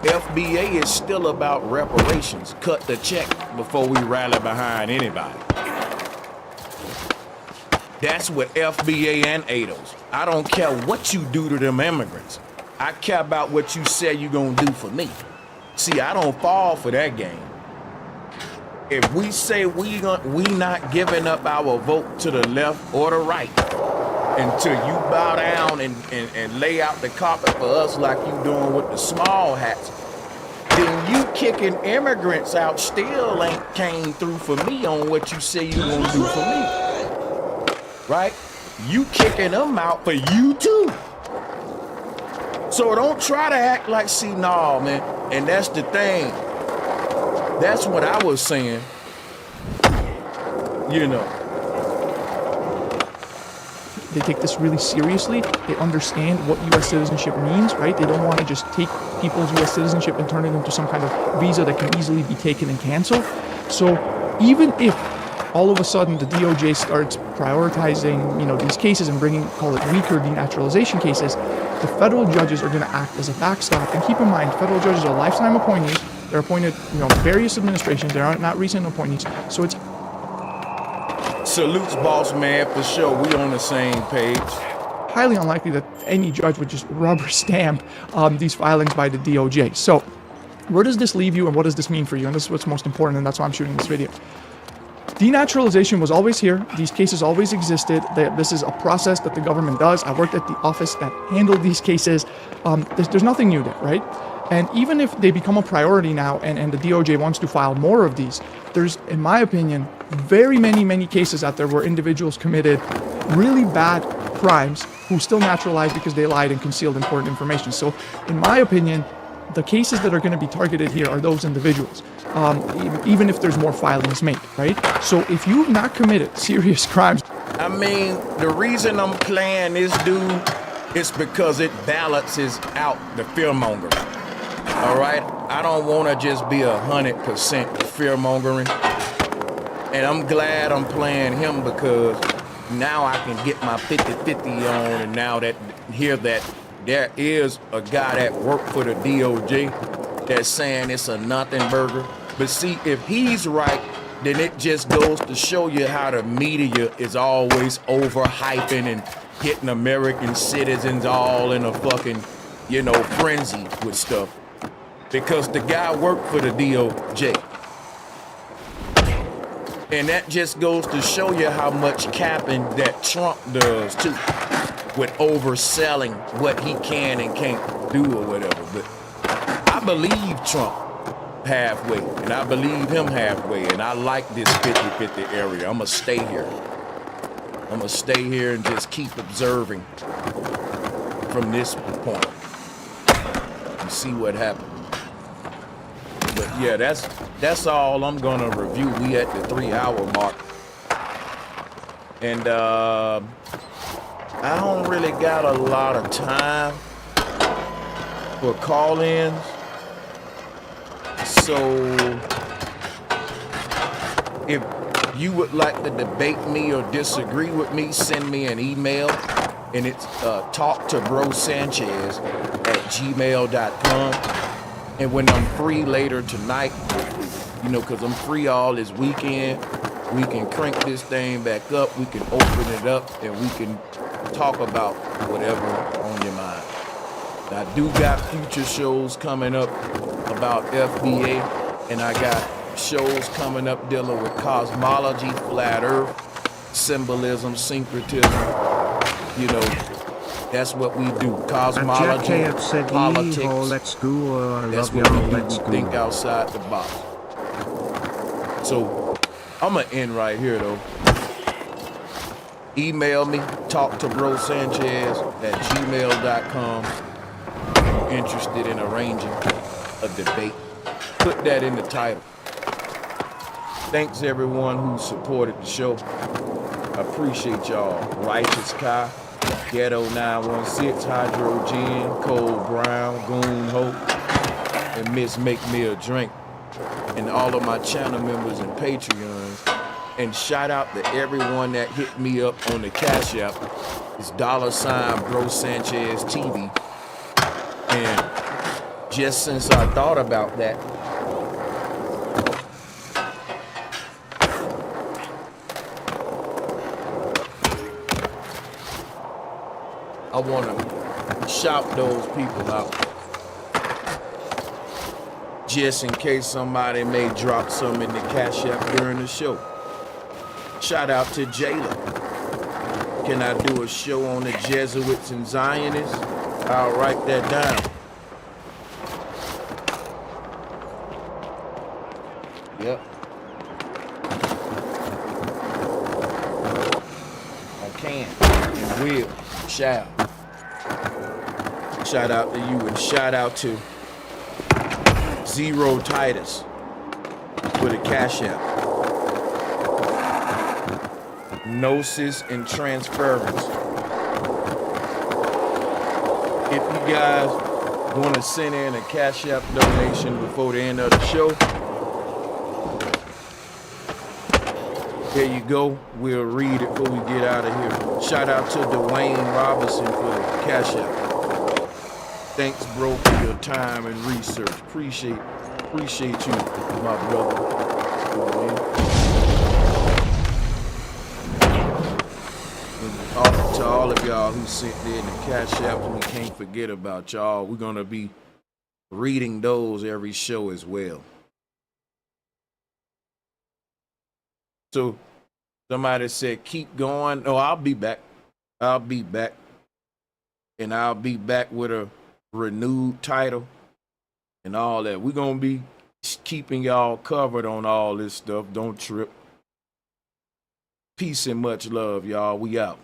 FBA is still about reparations. Cut the check before we rally behind anybody. That's what FBA and ADOS. I don't care what you do to them immigrants. I care about what you say you're gonna do for me. See, I don't fall for that game. If we say we not giving up our vote to the left or the right until you bow down and lay out the carpet for us like you doing with the small hats, then you kicking immigrants out still ain't came through for me on what you say you gonna do for me. Right? You kicking them out for you too. So don't try to act like, see, nah, man. And that's the thing. That's what I was saying. You know. They take this really seriously. They understand what U.S. citizenship means, right? They don't want to just take people's U.S. citizenship and turn it into some kind of visa that can easily be taken and canceled. So even if all of a sudden the DOJ starts prioritizing, these cases and call it weaker denaturalization cases, the federal judges are going to act as a backstop. And keep in mind, federal judges are lifetime appointees. They're appointed, various administrations. They are not recent appointees. So it's salutes, boss man, for sure. We on the same page. Highly unlikely that any judge would just rubber stamp these filings by the DOJ. So where does this leave you, and what does this mean for you? And this is what's most important, and that's why I'm shooting this video. Denaturalization was always here. These cases always existed. This is a process that the government does. I worked at the office that handled these cases. There's nothing new there, right? And even if they become a priority now and the DOJ wants to file more of these, there's, in my opinion, very many cases out there where individuals committed really bad crimes who still naturalized because they lied and concealed important information. So, in my opinion, the cases that are going to be targeted here are those individuals, even if there's more filings made, right? So if you've not committed serious crimes... I mean, the reason I'm playing this dude is because it balances out the fear-mongering, all right? I don't want to just be 100% fear-mongering, and I'm glad I'm playing him because now I can get my 50-50 on, and now that there is a guy that worked for the DOJ that's saying it's a nothing burger. But see, if he's right, then it just goes to show you how the media is always overhyping and getting American citizens all in a fucking, frenzy with stuff. Because the guy worked for the DOJ. And that just goes to show you how much capping that Trump does too. with overselling what he can and can't do or whatever. But I believe Trump halfway, and I believe him halfway, and I like this 50-50 area. I'm gonna stay here. I'm gonna stay here and just keep observing from this point and see what happens. But yeah, that's all I'm gonna review. We at the 3-hour mark, and I don't really got a lot of time for call-ins. So if you would like to debate me or disagree with me, send me an email, and it's talktoBroSanchez@gmail.com. And when I'm free later tonight, you know, because I'm free all this weekend, we can crank this thing back up, we can open it up, and we can talk about whatever on your mind. I do got future shows coming up about FBA, and I got shows coming up dealing with cosmology, flat earth, symbolism, syncretism. You know, that's what we do. Cosmology, politics. Let's go. That's what we do. We think outside the box. So I'm gonna end right here though. Email me, talktoBroSanchez@gmail.com. Interested in arranging a debate. Put that in the title. Thanks everyone who supported the show. I appreciate y'all. Righteous Kai, Ghetto 916, Hydrogen, Cole Brown, Goon Hope, and Miss Make Me a Drink, and all of my channel members and Patreons. And shout out to everyone that hit me up on the Cash App. It's $Bro Sanchez TV. And just since I thought about that, I want to shout those people out. Just in case somebody may drop some in the Cash App during the show. Shout out to Jayla. Can I do a show on the Jesuits and Zionists? I'll write that down. Yep. I can and will. Shall. Shout out to you, and shout out to Zero Titus for the Cash App. Gnosis and Transference. If you guys want to send in a Cash App donation before the end of the show, there you go. We'll read it before we get out of here. Shout out to Dwayne Robinson for the Cash App. Thanks, bro, for your time and research. Appreciate you, my brother. And to all of y'all who sent in the Cash App, we can't forget about y'all. We're gonna be reading those every show as well. So somebody said, keep going. Oh, I'll be back. I'll be back. And I'll be back with a renewed title and all that. We're going to be keeping y'all covered on all this stuff. Don't trip. Peace and much love, y'all. We out.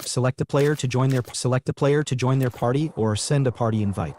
Select a player to join their party or send a party invite.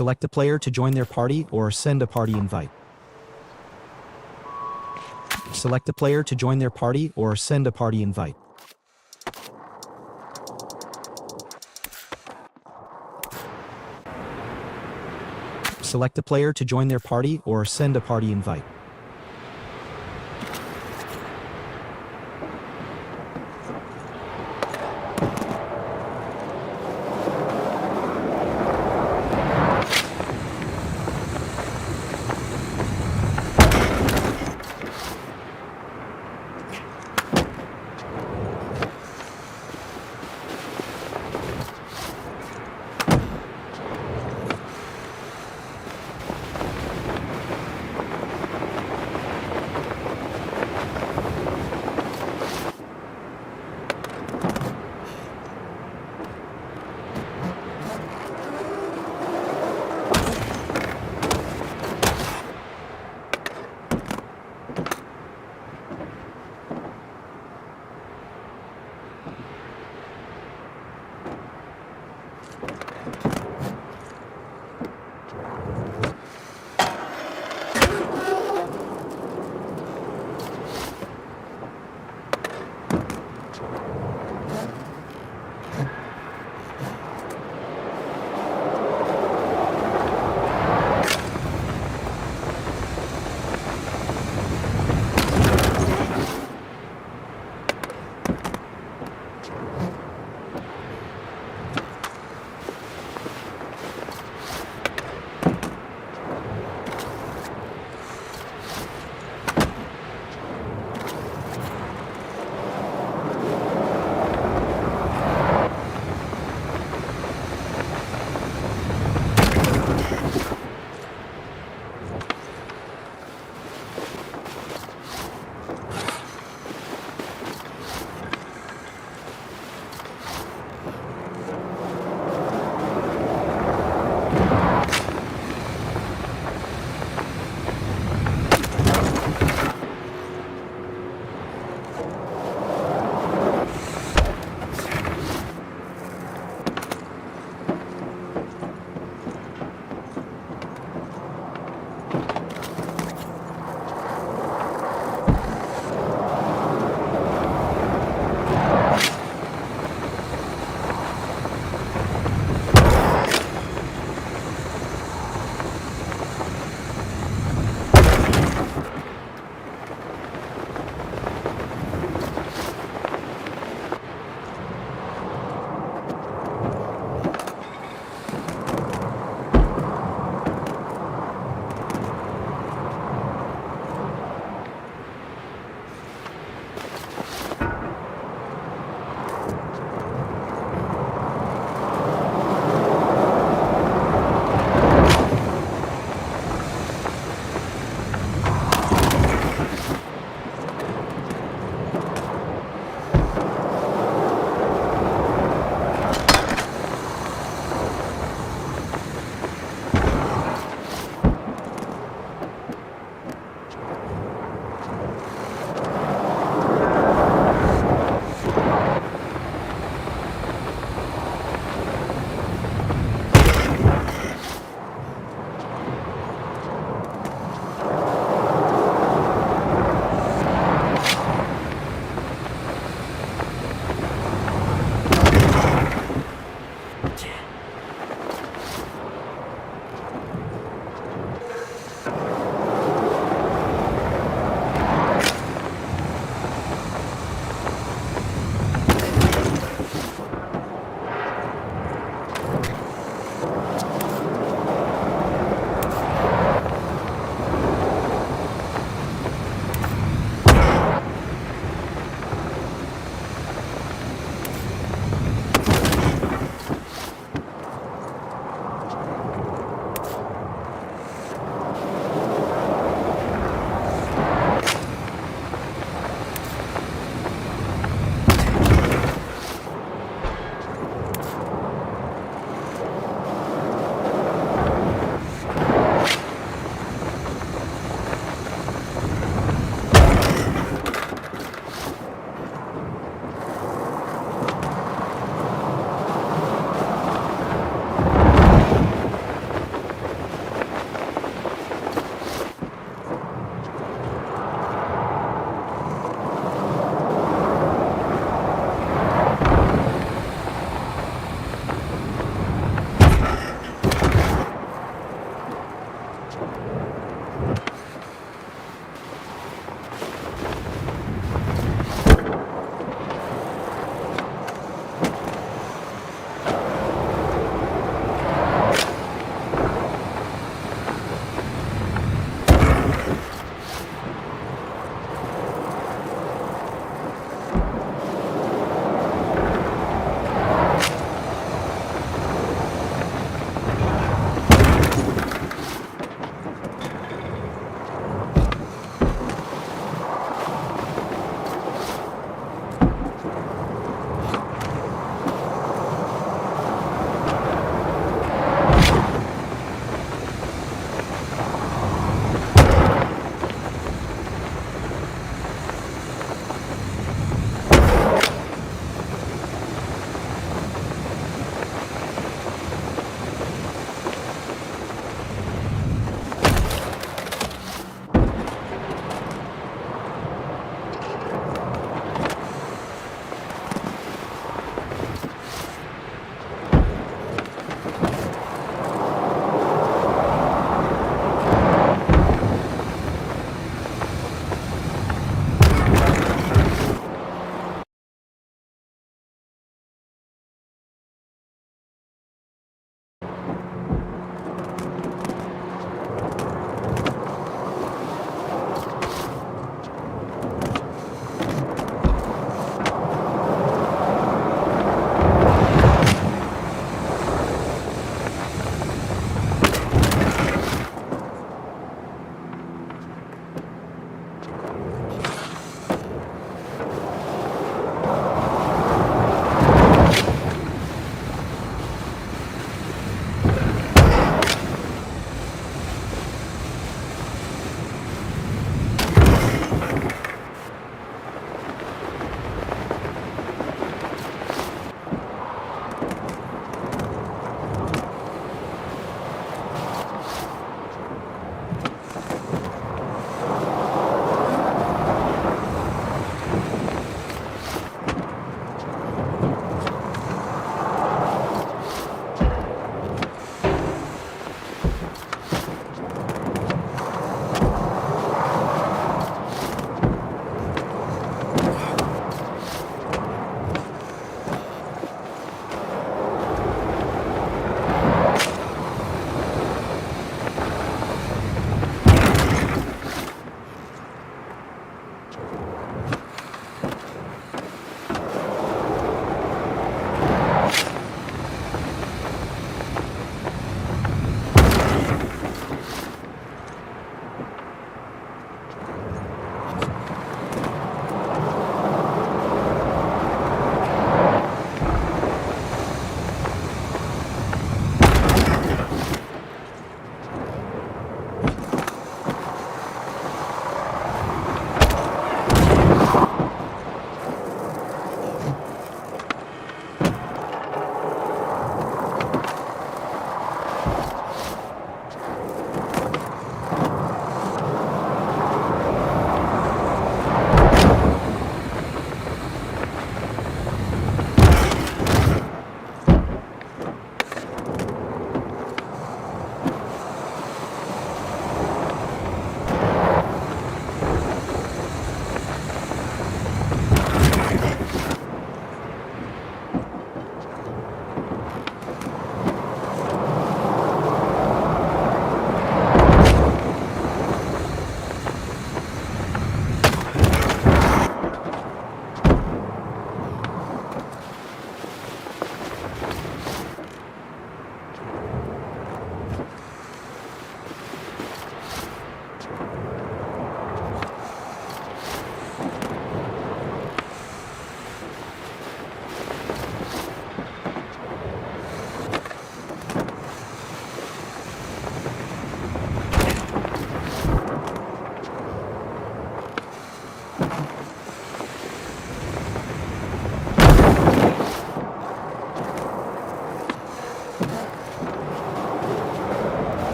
Select a player to join their party or send a party invite. Select a player to join their party or send a party invite. Select a player to join their party or send a party invite.